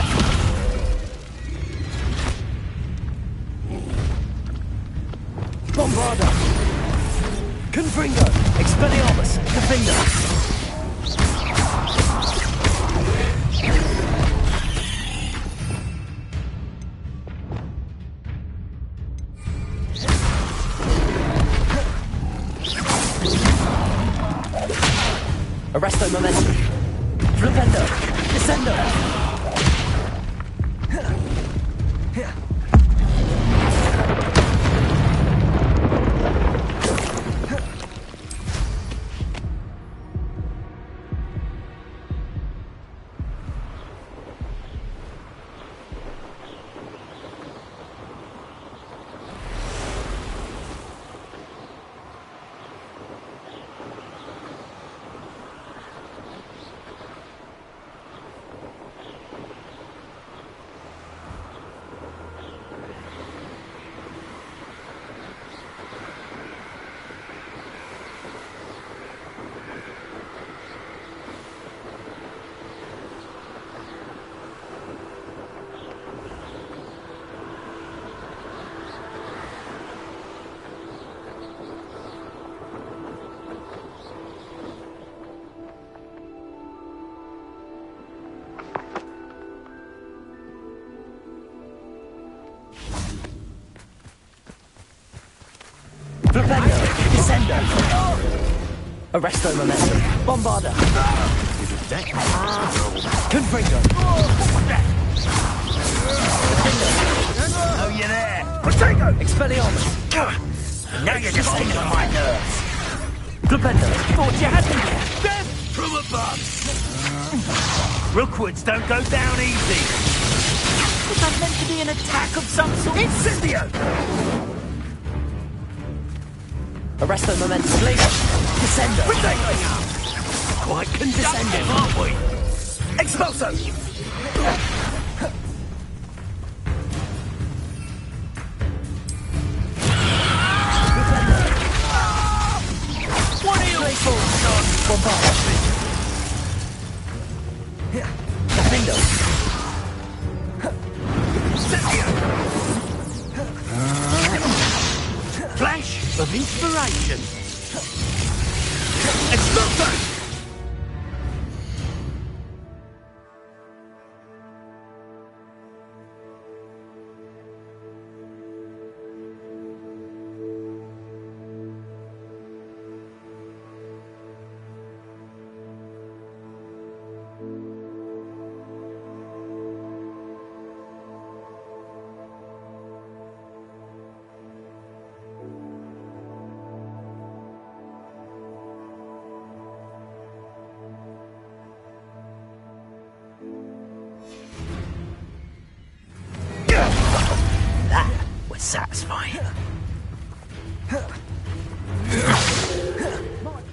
Bombarda! Confringo! Expelliarmus! Defender! Arresto momentum! Flipendo! Descendo! Flipendo! Descendo! Arresto momentum! Bombarda! Confringo! Oh, you're there! Potato! Expelliarmus! Now you're just getting on my nerves. Flipendo! Thought you had me there! Death from above! Rookwoods don't go down easy! Was that meant to be an attack of some sort? Incendio! Arresto momentum! Laser! Descendo! Quite conductive, aren't we? Expulso! What are you for, son? Bombard! Defendo! Flash of inspiration! Expulso! That was satisfying.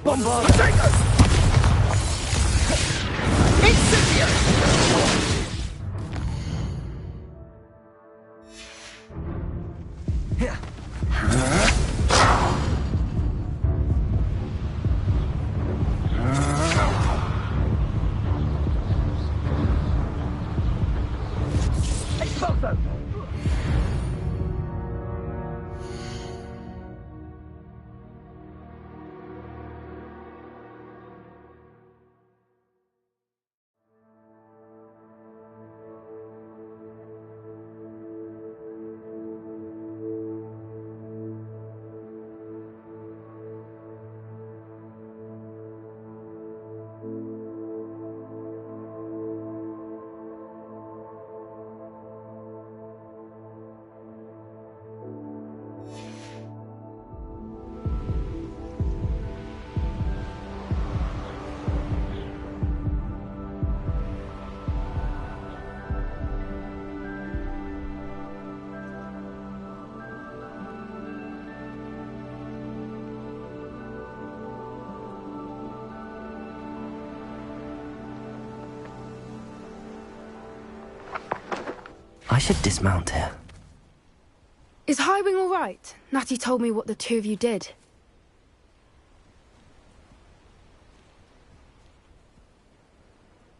Bombard! I should dismount here. Is Highwing all right? Natty told me what the two of you did.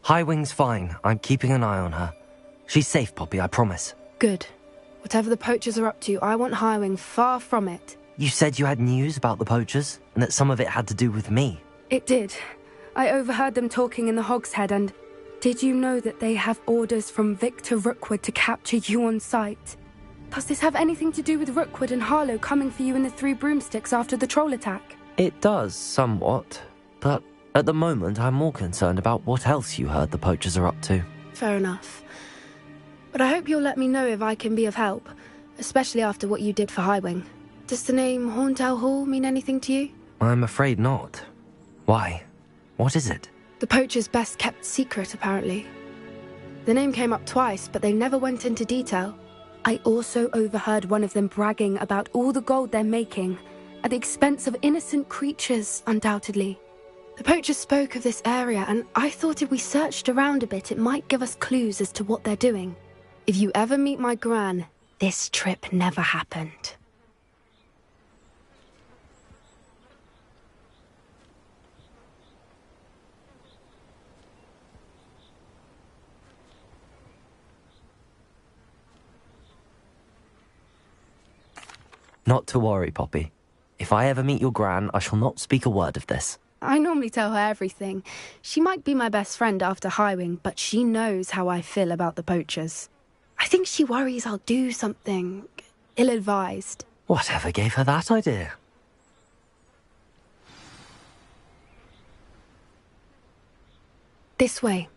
Highwing's fine. I'm keeping an eye on her. She's safe, Poppy, I promise. Good. Whatever the poachers are up to, I want Highwing far from it. You said you had news about the poachers, and that some of it had to do with me. It did. I overheard them talking in the Hogshead, and did you know that they have orders from Victor Rookwood to capture you on sight? Does this have anything to do with Rookwood and Harlow coming for you in the Three Broomsticks after the troll attack? It does, somewhat. But at the moment, I'm more concerned about what else you heard the poachers are up to. Fair enough. But I hope you'll let me know if I can be of help, especially after what you did for Highwing. Does the name Horntail Hall mean anything to you? I'm afraid not. Why? What is it? The poachers' best-kept secret, apparently. The name came up twice, but they never went into detail. I also overheard one of them bragging about all the gold they're making, at the expense of innocent creatures, undoubtedly. The poachers spoke of this area, and I thought if we searched around a bit, it might give us clues as to what they're doing. If you ever meet my gran, this trip never happened. Not to worry, Poppy. If I ever meet your gran, I shall not speak a word of this. I normally tell her everything. She might be my best friend after Highwing, but she knows how I feel about the poachers. I think she worries I'll do something ill-advised. Whatever gave her that idea? This way.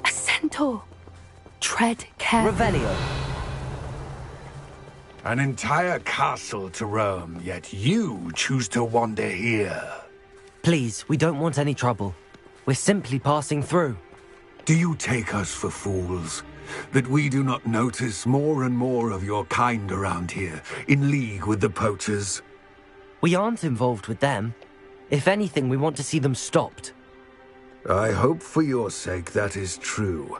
A centaur. Tread carefully. Revelio. An entire castle to roam, yet you choose to wander here. Please, we don't want any trouble. We're simply passing through. Do you take us for fools? That we do not notice more and more of your kind around here, in league with the poachers? We aren't involved with them. If anything, we want to see them stopped. I hope for your sake that is true.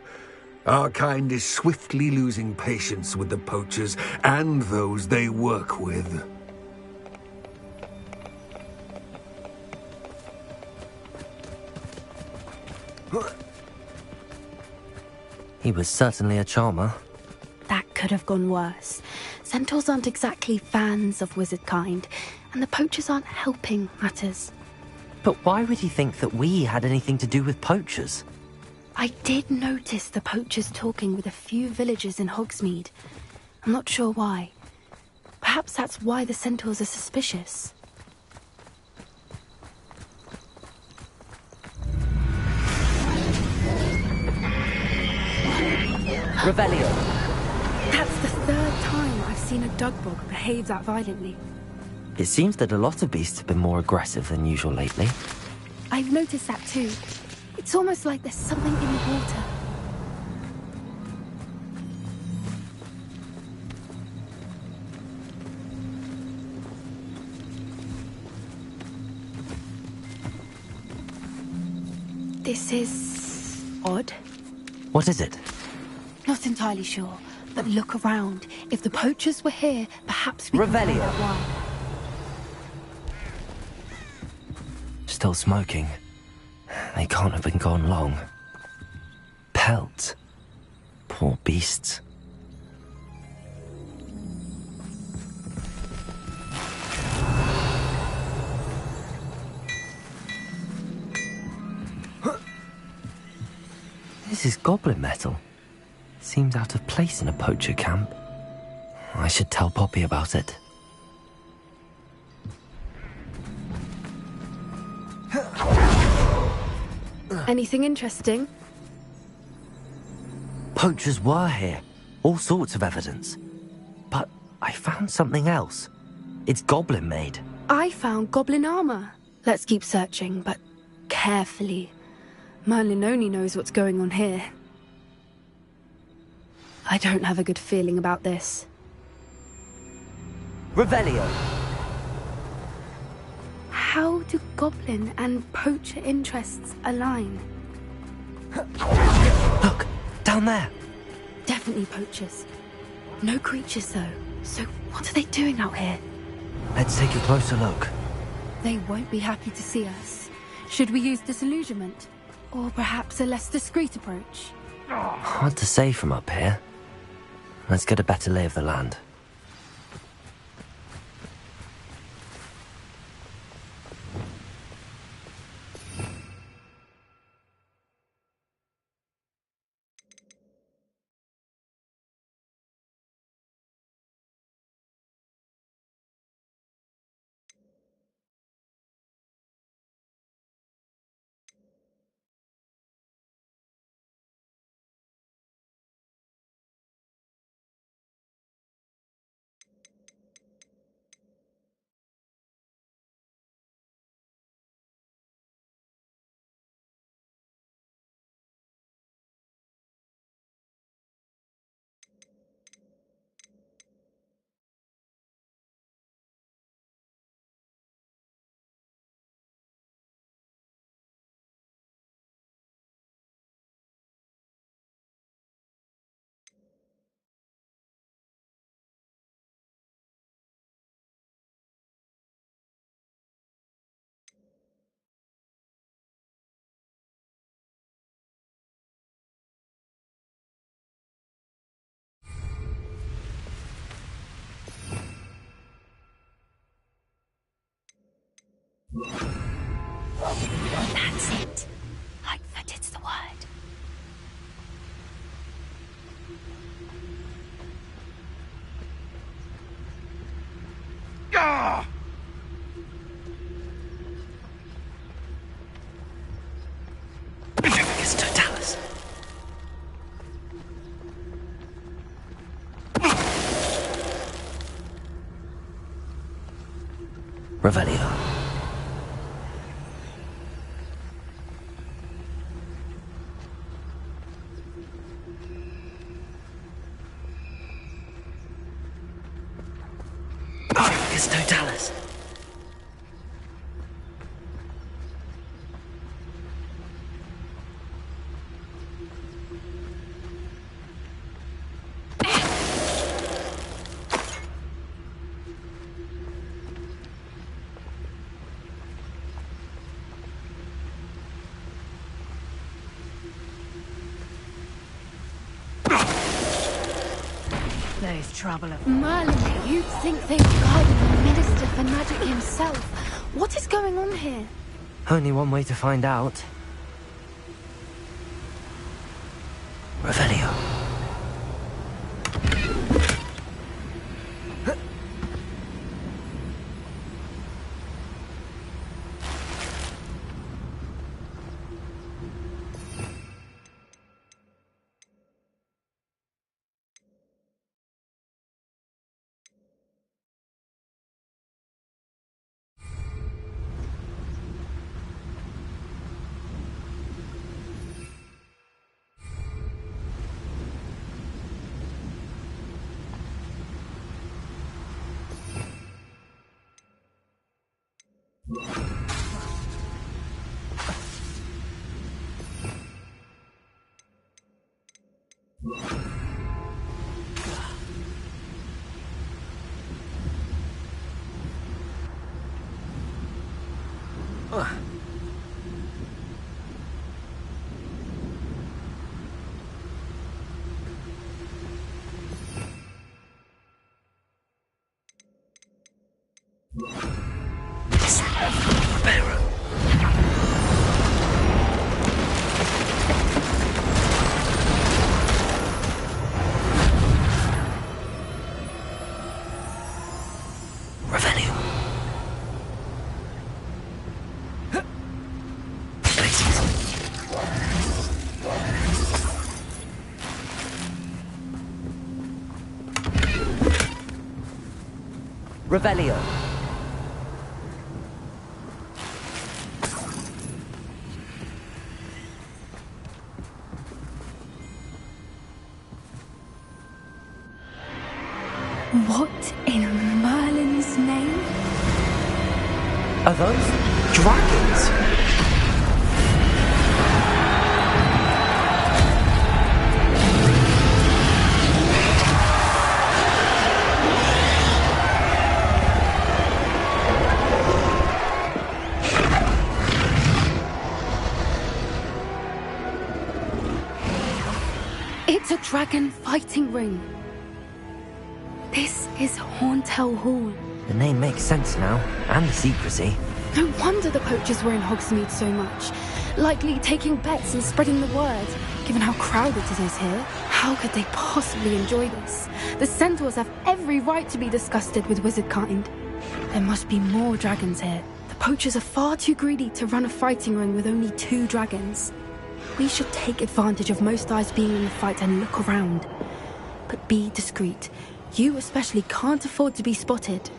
Our kind is swiftly losing patience with the poachers and those they work with. He was certainly a charmer. That could have gone worse. Centaurs aren't exactly fans of wizard kind, and the poachers aren't helping matters. But why would he think that we had anything to do with poachers? I did notice the poachers talking with a few villagers in Hogsmeade. I'm not sure why. Perhaps that's why the centaurs are suspicious. Revelio. That's the third time I've seen a Dugbog behave that violently. It seems that a lot of beasts have been more aggressive than usual lately. I've noticed that too. It's almost like there's something in the water. This is odd. What is it? Not entirely sure, but look around. If the poachers were here, perhaps we can Revelio. find out why. Still smoking. They can't have been gone long. Pelts. Poor beasts. This is goblin metal. Seems out of place in a poacher camp. I should tell Poppy about it. Anything interesting? Poachers were here. All sorts of evidence. But I found something else. It's goblin made. I found goblin armor. Let's keep searching, but carefully. Merlin only knows what's going on here. I don't have a good feeling about this. Revelio. How do goblin and poacher interests align? Look, down there. Definitely poachers. No creatures, though. So what are they doing out here? Let's take a closer look. They won't be happy to see us. Should we use disillusionment? Or perhaps a less discreet approach? Hard to say from up here. Let's get a better lay of the land. That's it. Lightfooted's the word. Ah! It's Totalis. Revelio. It's Totalis. There's trouble. Merlin, you'd think they were guarding the Minister for Magic himself. What is going on here? Only one way to find out. Revelio. Revelio. What in Merlin's name? Are those dragons? It's a dragon fighting ring. This is Horntail Hall. The name makes sense now, and the secrecy. No wonder the poachers were in Hogsmeade so much. Likely taking bets and spreading the word. Given how crowded it is here, how could they possibly enjoy this? The centaurs have every right to be disgusted with wizard kind. There must be more dragons here. The poachers are far too greedy to run a fighting ring with only 2 dragons. We should take advantage of most eyes being in the fight and look around. But be discreet. You especially can't afford to be spotted.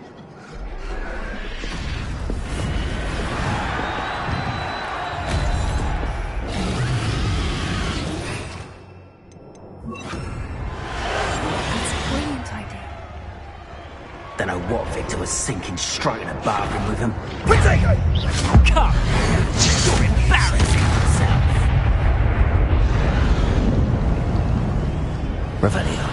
Don't know what Victor was thinking, striking a bargain with him. Protego! Come! You're embarrassing yourself! Revelio.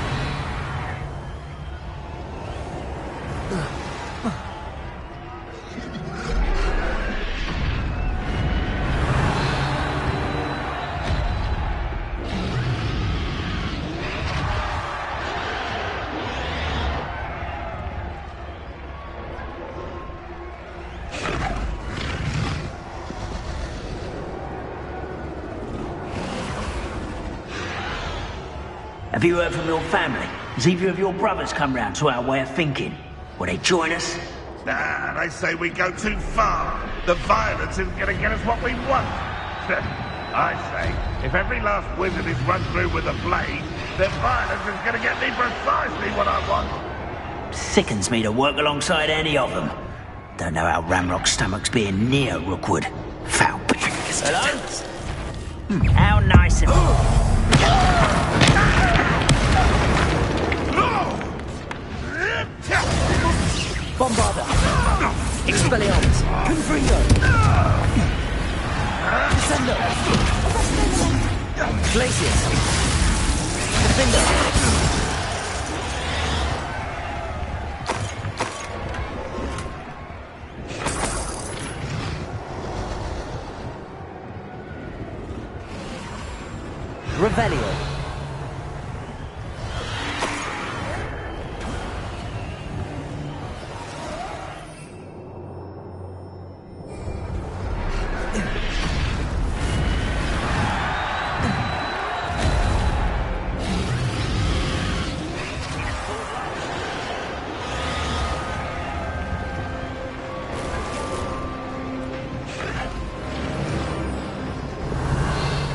Have you heard from your family? Has either of your brothers come round to our way of thinking? Will they join us? Nah, they say we go too far. The violence isn't going to get us what we want. I say, if every last wizard is run through with a blade, then violence is going to get me precisely what I want. Sickens me to work alongside any of them. Don't know how Ramrock's stomach's being near Rookwood. Foul behaviours. Hello? How nice of you. Bombarda! Expelliarmus! Confringo! Descendo! Glacius! Defender! Revelio!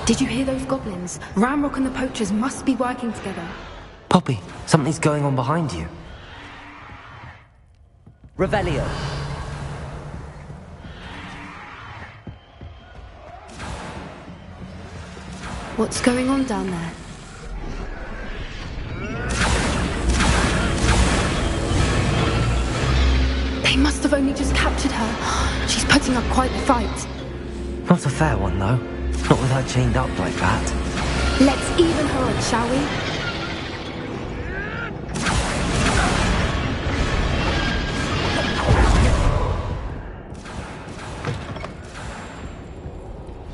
Did you hear those goblins? Ramrock and the poachers must be working together. Poppy, something's going on behind you. Revelio. What's going on down there? They must have only just captured her. She's putting up quite the fight. Not a fair one, though. Not with her chained up like that. Let's even her on, shall we?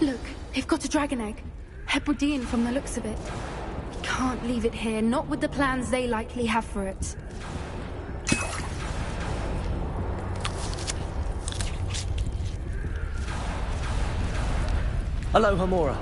Look, they've got a dragon egg. Hebridean from the looks of it. We can't leave it here, not with the plans they likely have for it. Hello, Hamora.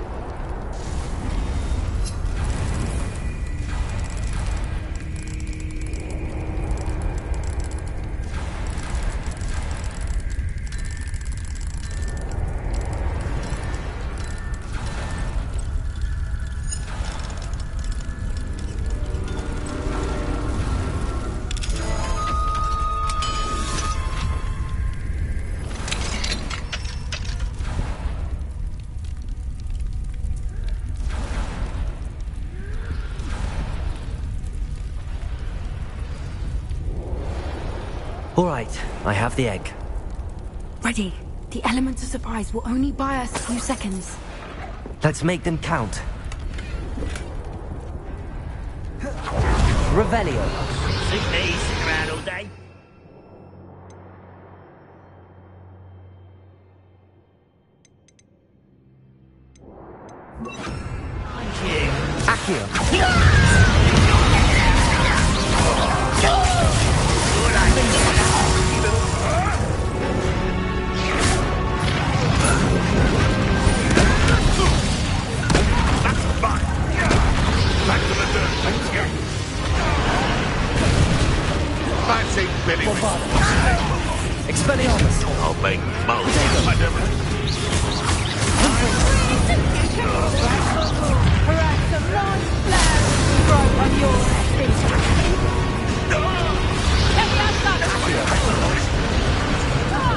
All right, I have the egg. Ready. The element of surprise will only buy us a few seconds. Let's make them count. Revelio. Suit me, sit around all day. Thank you. Accio. Back to the dirt, thank you. Fancy Billy. Expelliarmus. I'll make most. I never... Perhaps a nice flower grow on your feet. Let me have some.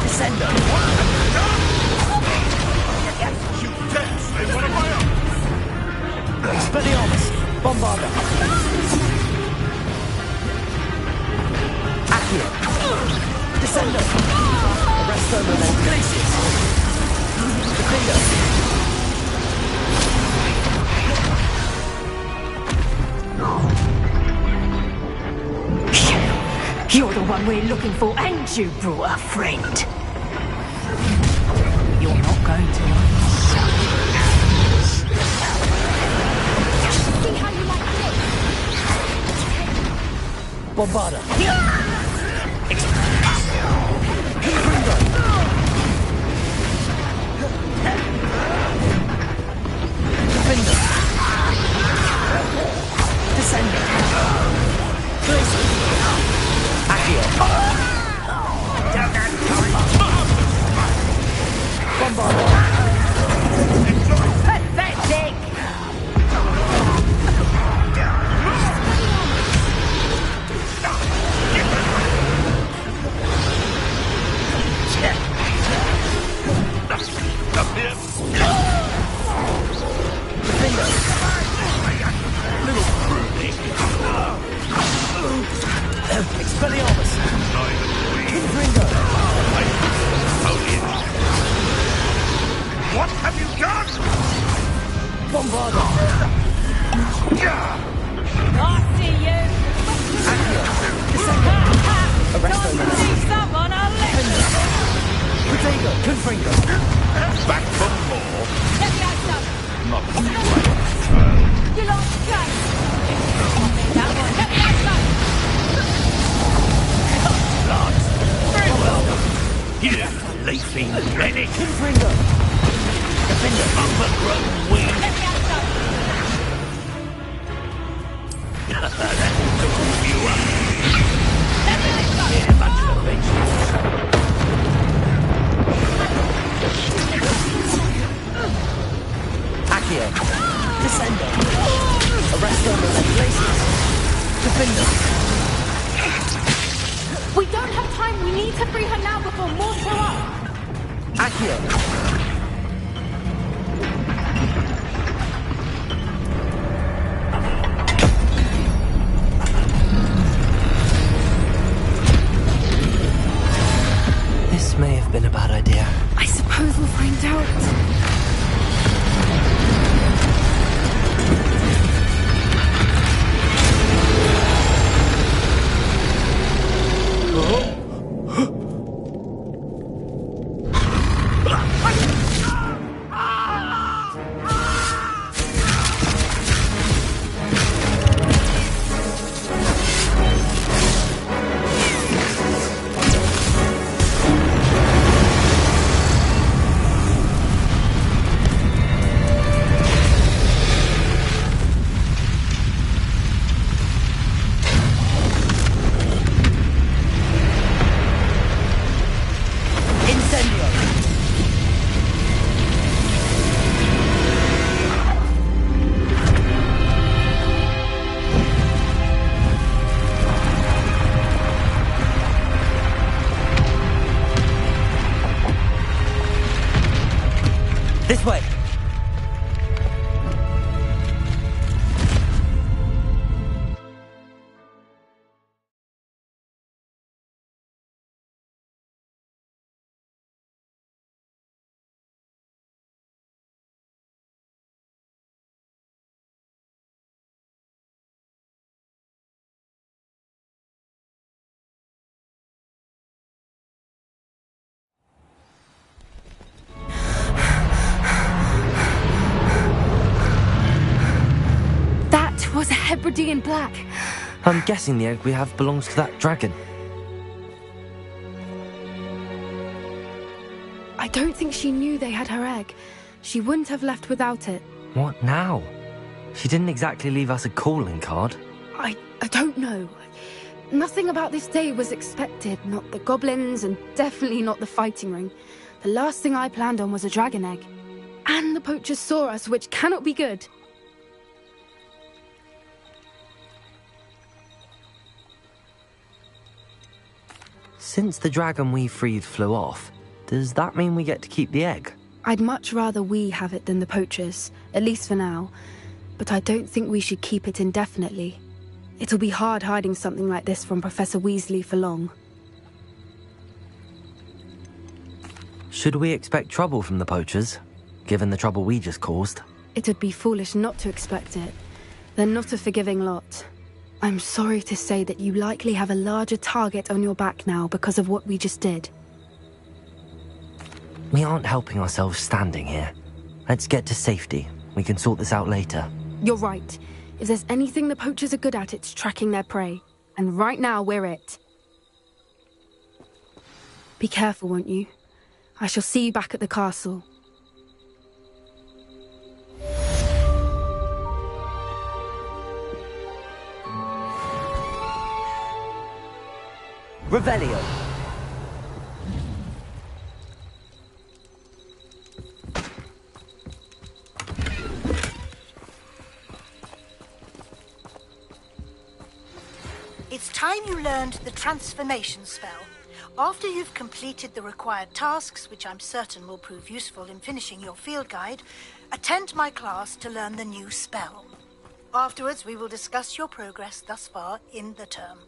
Descendo. You dare say one of my own. Expelliarmus. Bombarda. Accio. Descendo. Arresto Momentum. Glacius. Defender. You're the one we're looking for, and you brought a friend. You're not going to like this. See how you like this. Bombarda. Defender. Descender. Glacius. Accio. Bombarda. Pathetic. Up here. Defender. Little prudy. Expelliarmus. Confringo. What have you done? Bombarda. I see you. Descendo. Arresto Time to Momentum. see someone I'll let. Protego. Confringo. Back for more. Let me have some. Not you. You like cake? That one. Let me have some. Very well. You leafy rennet. Confringo. Defender. Overgrown wing. Let me have some. That took you up. Let me have some. Yeah, much for vegetables. Accio. Descendo. Arresto Momentum. Glacius. Defender. We don't have time. We need to free her now before more show up. Accio. This may have been a bad idea. I suppose we'll find out. Hebridean black. I'm guessing the egg we have belongs to that dragon. I don't think she knew they had her egg. She wouldn't have left without it. What now? She didn't exactly leave us a calling card. I don't know. Nothing about this day was expected. Not the goblins, and definitely not the fighting ring. The last thing I planned on was a dragon egg. And the poachers saw us, which cannot be good. Since the dragon we freed flew off, does that mean we get to keep the egg? I'd much rather we have it than the poachers, at least for now. But I don't think we should keep it indefinitely. It'll be hard hiding something like this from Professor Weasley for long. Should we expect trouble from the poachers, given the trouble we just caused? It would be foolish not to expect it. They're not a forgiving lot. I'm sorry to say that you likely have a larger target on your back now because of what we just did. We aren't helping ourselves standing here. Let's get to safety. We can sort this out later. You're right. If there's anything the poachers are good at, it's tracking their prey. And right now, we're it. Be careful, won't you? I shall see you back at the castle. Revelio! It's time you learned the transformation spell. After you've completed the required tasks, which I'm certain will prove useful in finishing your field guide, attend my class to learn the new spell. Afterwards, we will discuss your progress thus far in the term.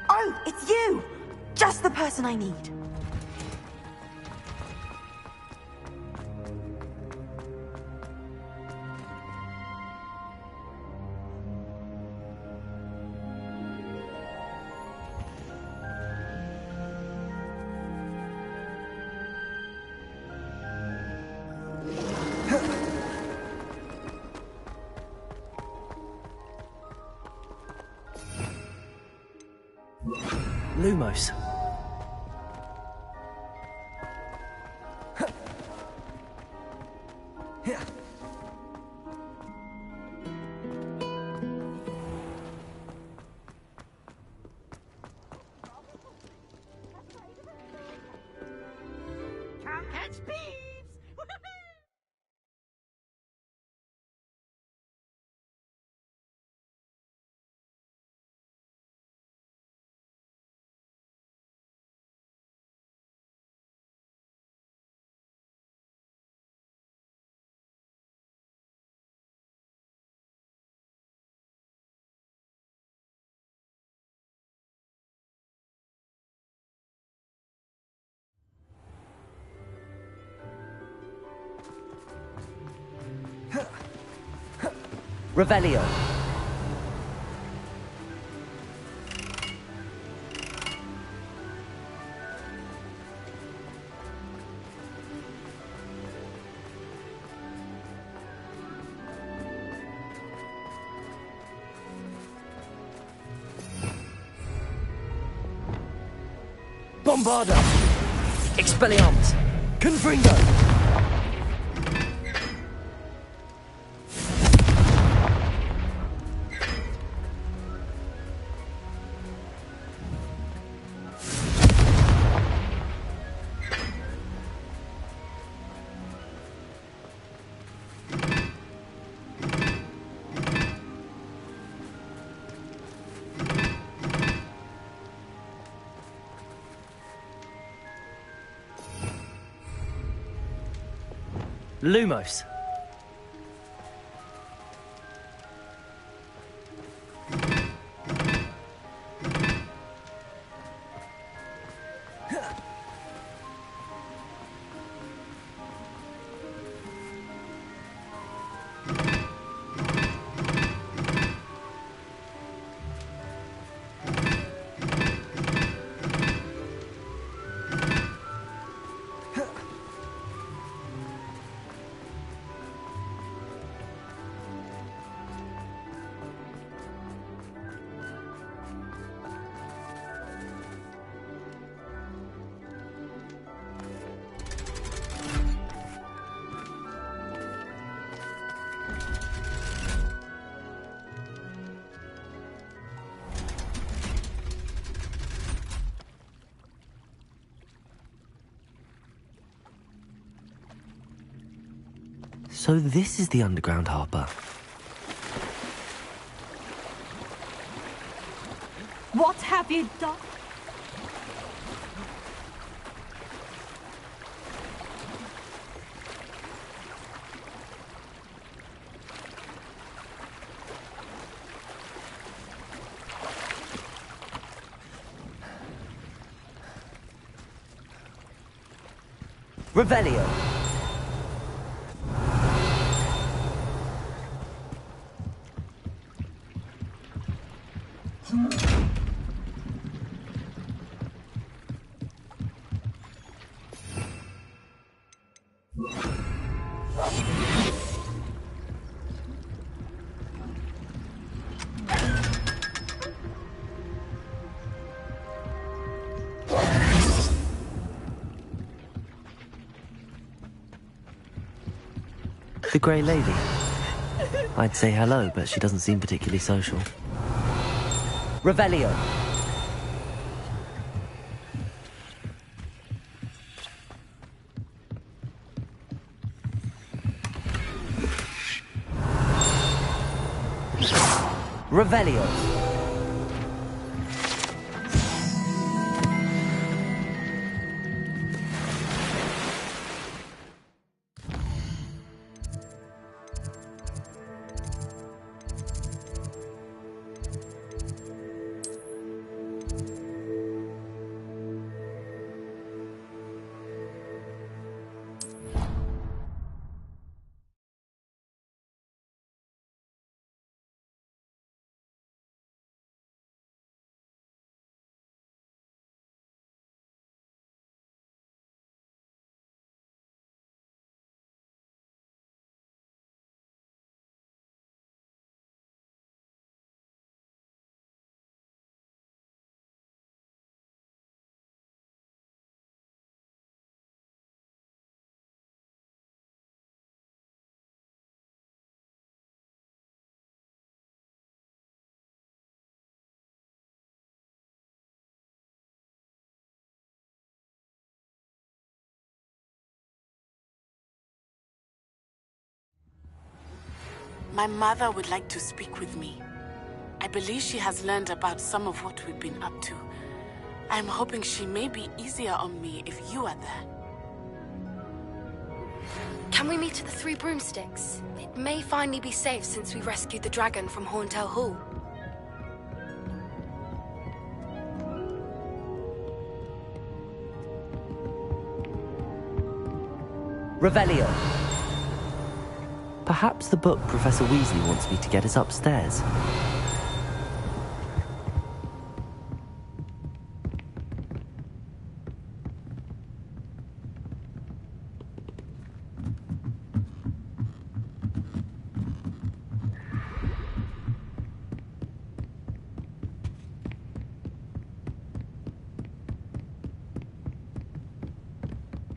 Oh, it's you! Just the person I need. Lumos. Can't catch me! Revelio. Bombarda! Expelliarmus! Confringo! Lumos. So this is the underground harbour. What have you done? Revelio. The Grey Lady. I'd say hello, but she doesn't seem particularly social. Revelio. Revelio. My mother would like to speak with me. I believe she has learned about some of what we've been up to. I'm hoping she may be easier on me if you are there. Can we meet at the Three Broomsticks? It may finally be safe since we rescued the dragon from Horntail Hall. Revelio. Perhaps the book Professor Weasley wants me to get is upstairs.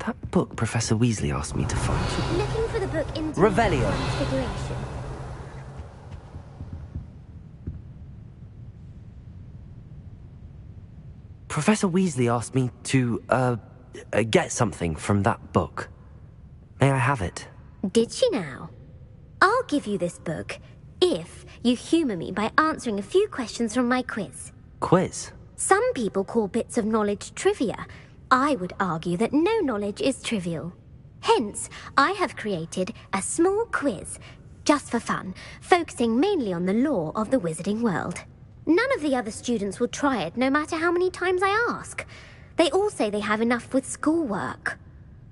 That book Professor Weasley asked me to find. Looking for the book in Revelio. Transfiguration. Professor Weasley asked me to, get something from that book. May I have it? Did she now? I'll give you this book if you humour me by answering a few questions from my quiz. Quiz? Some people call bits of knowledge trivia. I would argue that no knowledge is trivial. Hence, I have created a small quiz, just for fun, focusing mainly on the lore of the wizarding world. None of the other students will try it, no matter how many times I ask. They all say they have enough with schoolwork.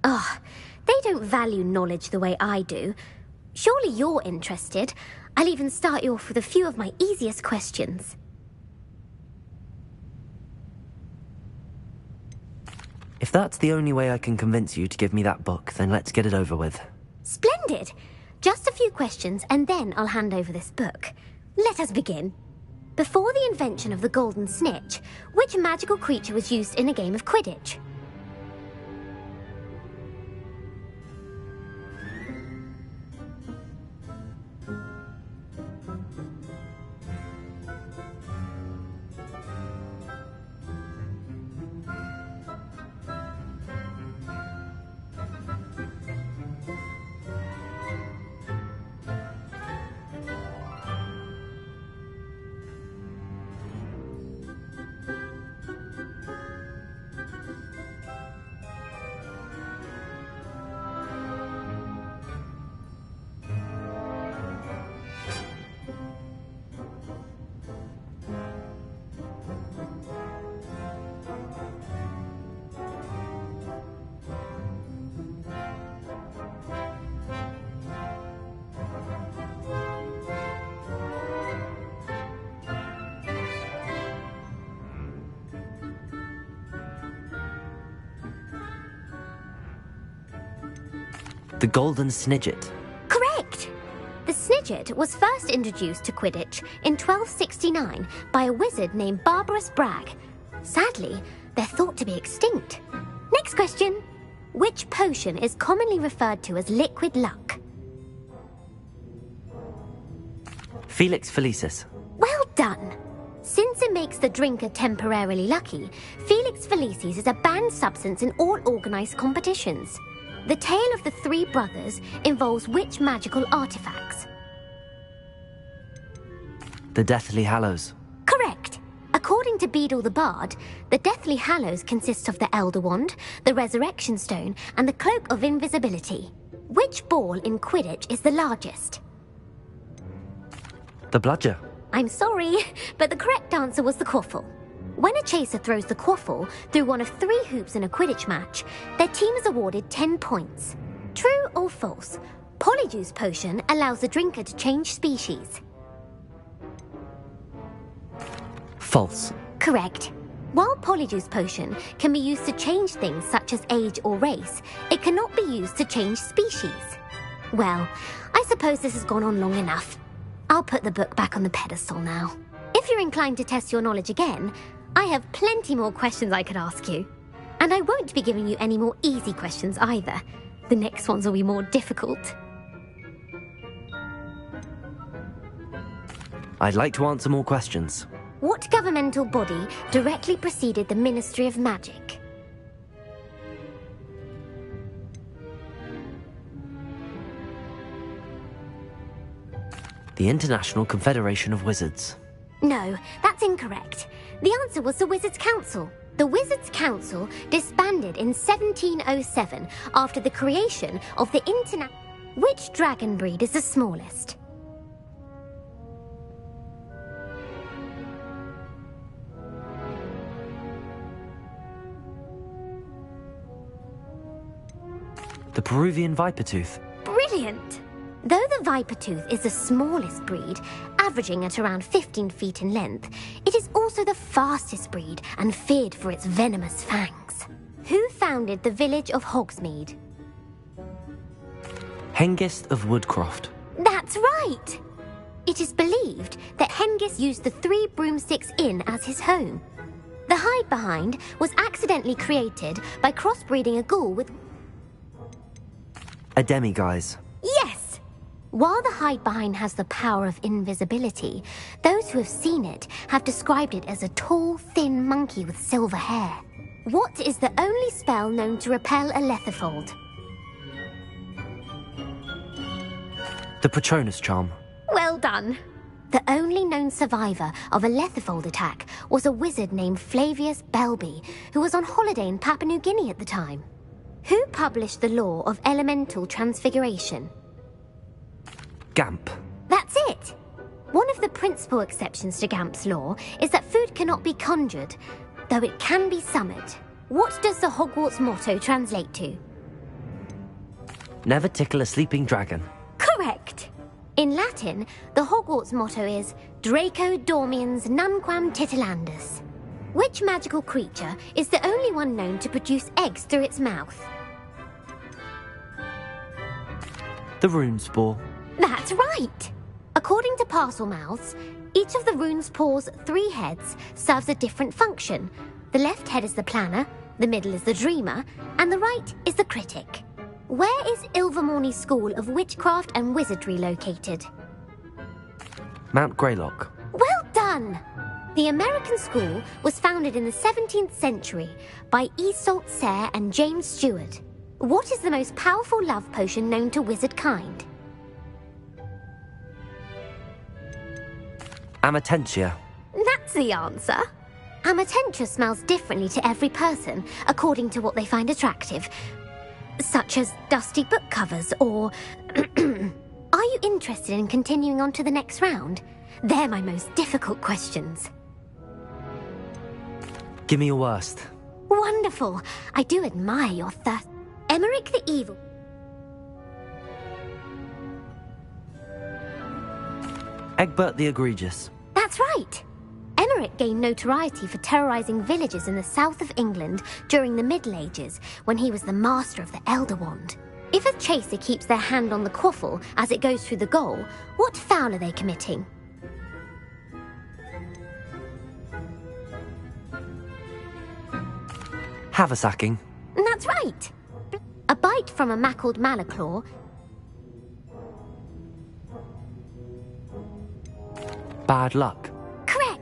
Ugh, they don't value knowledge the way I do. Surely you're interested. I'll even start you off with a few of my easiest questions. If that's the only way I can convince you to give me that book, then let's get it over with. Splendid! Just a few questions, and then I'll hand over this book. Let us begin. Before the invention of the golden snitch, which magical creature was used in a game of Quidditch? The Golden Snidget. Correct! The Snidget was first introduced to Quidditch in 1269 by a wizard named Barbarous Bragg. Sadly, they're thought to be extinct. Next question. Which potion is commonly referred to as liquid luck? Felix Felicis. Well done! Since it makes the drinker temporarily lucky, Felix Felicis is a banned substance in all organised competitions. The tale of the three brothers involves which magical artifacts? The Deathly Hallows. Correct. According to Beadle the Bard, the Deathly Hallows consists of the Elder Wand, the Resurrection Stone, and the Cloak of Invisibility. Which ball in Quidditch is the largest? The Bludger. I'm sorry, but the correct answer was the Quaffle. When a chaser throws the Quaffle through one of 3 hoops in a Quidditch match, their team is awarded 10 points. True or false? Polyjuice Potion allows the drinker to change species. False. Correct. While Polyjuice Potion can be used to change things such as age or race, it cannot be used to change species. Well, I suppose this has gone on long enough. I'll put the book back on the pedestal now. If you're inclined to test your knowledge again, I have plenty more questions I could ask you. And I won't be giving you any more easy questions either. The next ones will be more difficult. I'd like to answer more questions. What governmental body directly preceded the Ministry of Magic? The International Confederation of Wizards. No, that's incorrect. The answer was the Wizards' Council. The Wizards' Council disbanded in 1707 after the creation of the Which dragon breed is the smallest? The Peruvian Vipertooth. Brilliant! Though the viper tooth is the smallest breed, averaging at around 15 feet in length, it is also the fastest breed and feared for its venomous fangs. Who founded the village of Hogsmeade? Hengist of Woodcroft. That's right! It is believed that Hengist used the Three Broomsticks Inn as his home. The hide-behind was accidentally created by crossbreeding a ghoul with... A demiguise. Yes! While the hide-behind has the power of invisibility, those who have seen it have described it as a tall, thin monkey with silver hair. What is the only spell known to repel a lethifold? The Patronus charm. Well done. The only known survivor of a lethifold attack was a wizard named Flavius Belby, who was on holiday in Papua New Guinea at the time. Who published the law of elemental transfiguration? Gamp. That's it! One of the principal exceptions to Gamp's law is that food cannot be conjured, though it can be summoned. What does the Hogwarts motto translate to? Never tickle a sleeping dragon. Correct! In Latin, the Hogwarts motto is Draco Dormiens Nunquam Titilandus. Which magical creature is the only one known to produce eggs through its mouth? The rune spore. That's right! According to Parselmouths, each of the rune's paws' 3 heads serves a different function. The left head is the planner, the middle is the dreamer, and the right is the critic. Where is Ilvermorny School of Witchcraft and Wizardry located? Mount Greylock. Well done! The American school was founded in the 17th century by Iseult Sayre and James Stewart. What is the most powerful love potion known to wizard kind? Amatentia. That's the answer. Amatentia smells differently to every person, according to what they find attractive, such as dusty book covers or... Are you interested in continuing on to the next round? They're my most difficult questions. Give me your worst. Wonderful. I do admire your thirst. Emmerich the Evil. Egbert the Egregious. That's right. Emmerich gained notoriety for terrorizing villages in the south of England during the Middle Ages, when he was the master of the Elder Wand. If a chaser keeps their hand on the quaffle as it goes through the goal, what foul are they committing? Haversacking. That's right. A bite from a mackled malaclaw. Bad luck. Correct.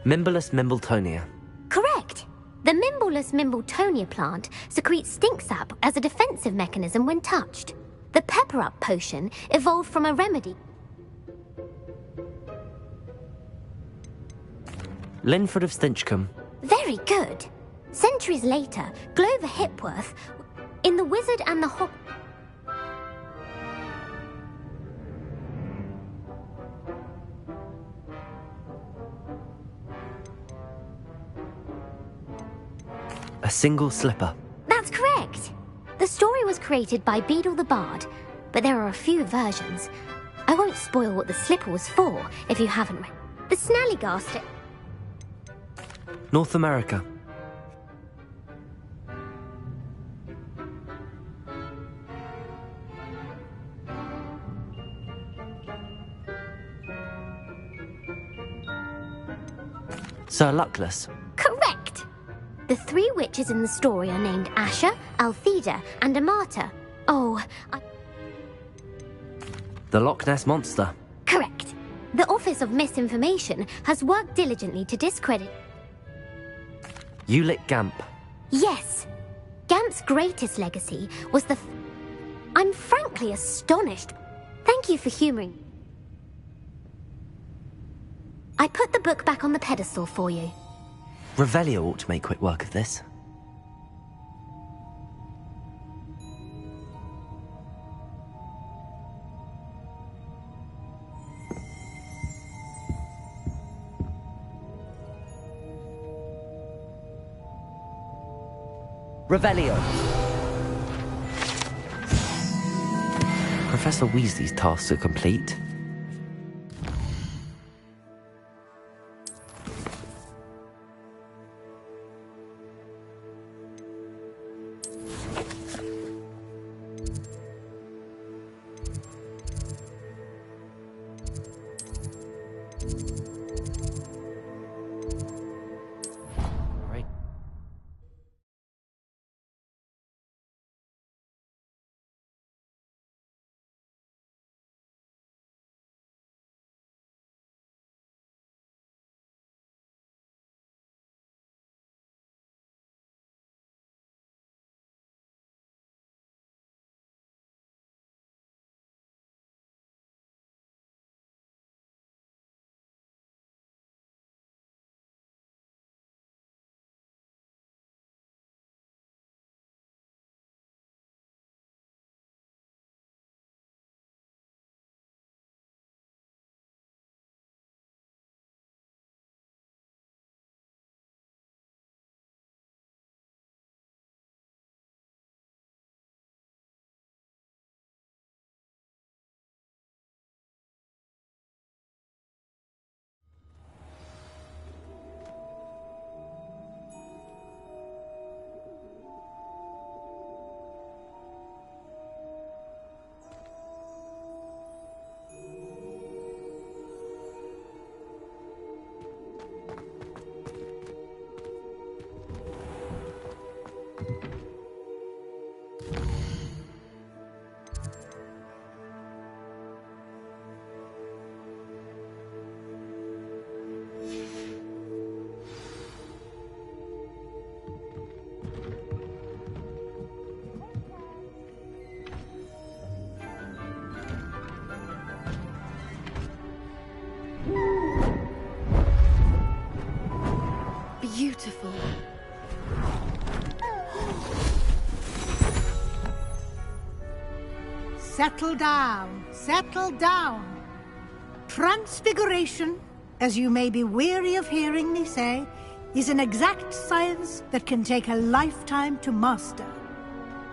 Mimblus Mimbletonia. Correct. The Mimblus Mimbletonia plant secretes stink sap as a defensive mechanism when touched. The pepper-up potion evolved from a remedy. Linford of Stinchcombe. Very good. Centuries later, Glover Hipworth, in The Wizard and the Hog... A single slipper. That's correct. The story was created by Beadle the Bard, but there are a few versions. I won't spoil what the slipper was for if you haven't read. The Snallygaster... North America. Sir Luckless. Correct! The 3 witches in the story are named Asha, Altheda, and Amata. The Loch Ness Monster. Correct. The Office of Misinformation has worked diligently to discredit... Ulick Gamp. Yes. Gamp's greatest legacy was the... I'm frankly astonished. Thank you for humouring. I put the book back on the pedestal for you. Revelio ought to make quick work of this. Revelio. Professor Weasley's tasks are complete. Beautiful. Settle down, settle down. Transfiguration, as you may be weary of hearing me say, is an exact science that can take a lifetime to master.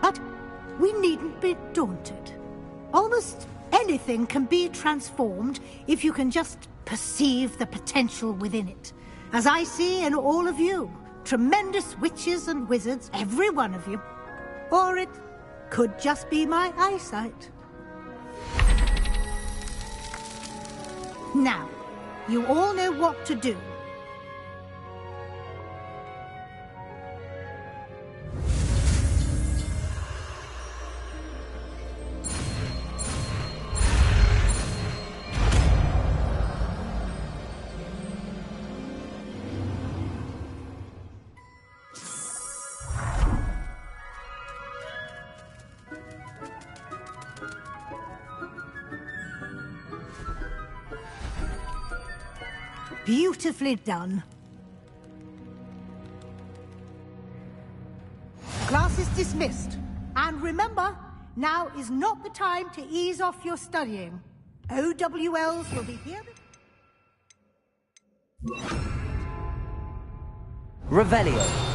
But we needn't be daunted. Almost anything can be transformed if you can just perceive the potential within it. As I see in all of you, tremendous witches and wizards, every one of you. Or it could just be my eyesight. Now, you all know what to do. Beautifully done. Class is dismissed. And remember, now is not the time to ease off your studying. OWLs will be here. Revelio.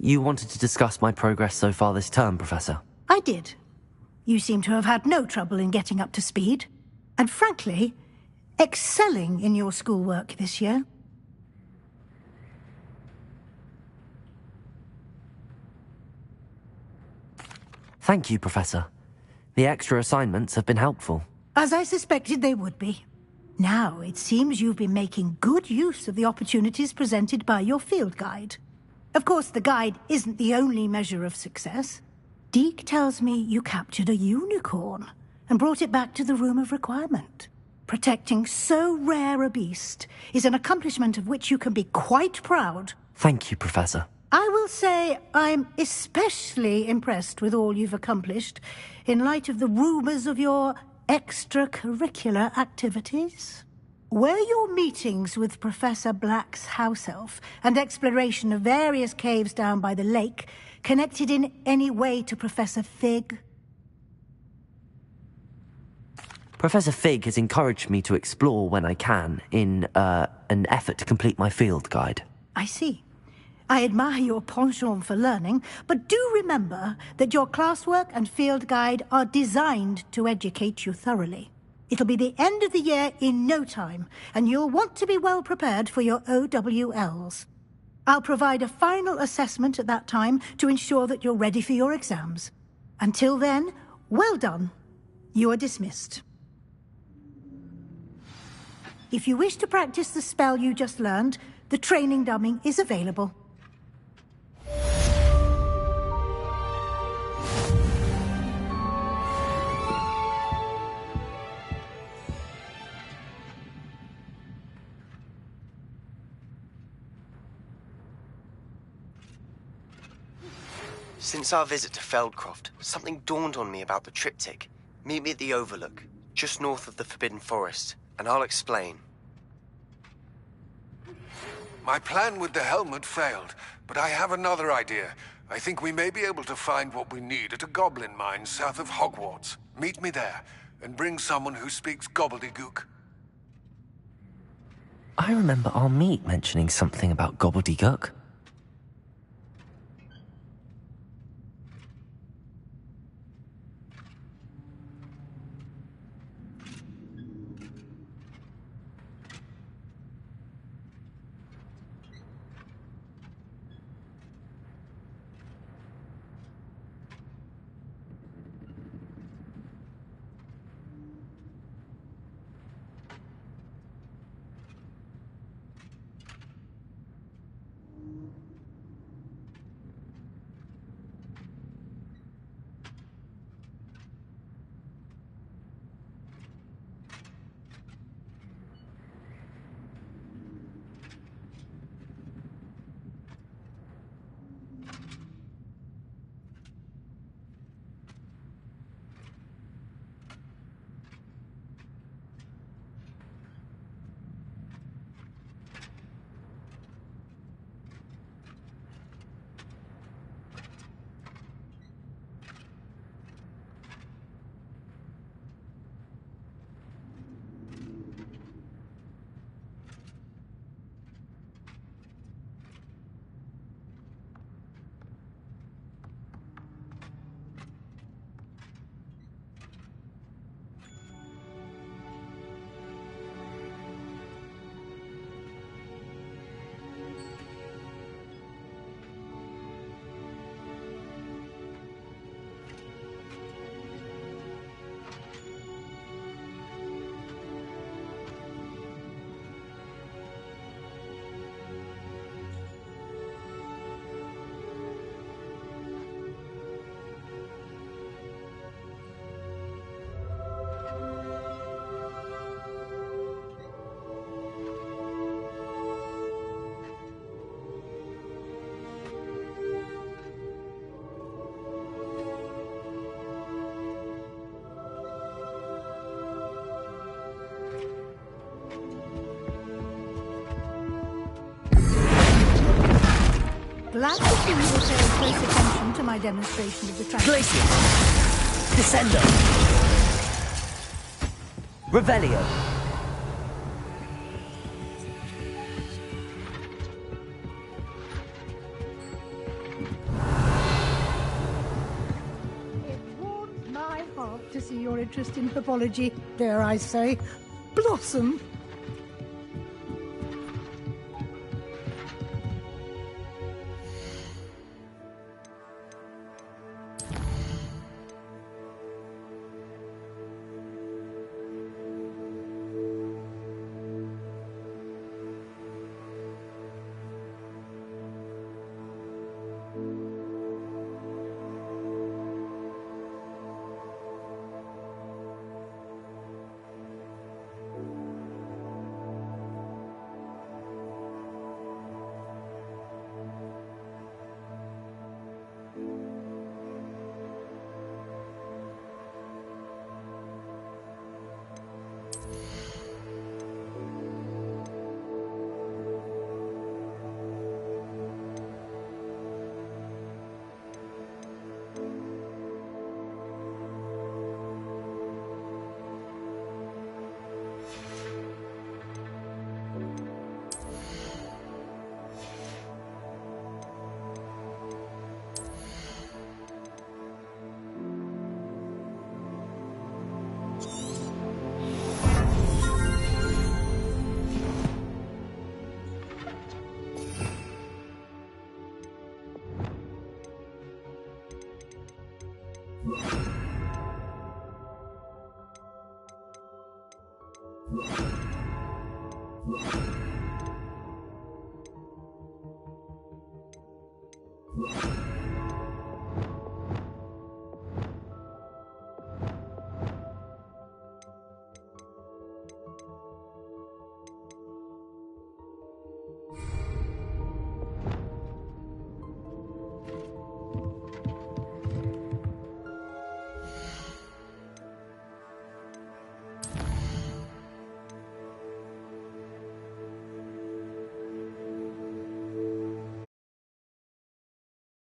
You wanted to discuss my progress so far this term, Professor? I did. You seem to have had no trouble in getting up to speed. And frankly, excelling in your schoolwork this year. Thank you, Professor. The extra assignments have been helpful. As I suspected they would be. Now, it seems you've been making good use of the opportunities presented by your field guide. Of course, the guide isn't the only measure of success. Deke tells me you captured a unicorn and brought it back to the Room of Requirement. Protecting so rare a beast is an accomplishment of which you can be quite proud. Thank you, Professor. I will say I'm especially impressed with all you've accomplished in light of the rumors of your extracurricular activities. Were your meetings with Professor Black's house elf and exploration of various caves down by the lake connected in any way to Professor Fig? Professor Fig has encouraged me to explore when I can in an effort to complete my field guide. I see. I admire your penchant for learning, but do remember that your classwork and field guide are designed to educate you thoroughly. It'll be the end of the year in no time, and you'll want to be well prepared for your OWLs. I'll provide a final assessment at that time to ensure that you're ready for your exams. Until then, well done. You are dismissed. If you wish to practice the spell you just learned, the training dummy is available. Since our visit to Feldcroft, something dawned on me about the triptych. Meet me at the Overlook, just north of the Forbidden Forest, and I'll explain. My plan with the helmet failed, but I have another idea. I think we may be able to find what we need at a goblin mine south of Hogwarts. Meet me there, and bring someone who speaks gobbledygook. I remember our meet mentioning something about gobbledygook. Glad to see you will pay close attention to my demonstration of the Glacier! Descendo! Revelio! It warms my heart to see your interest in pathology, dare I say, blossom.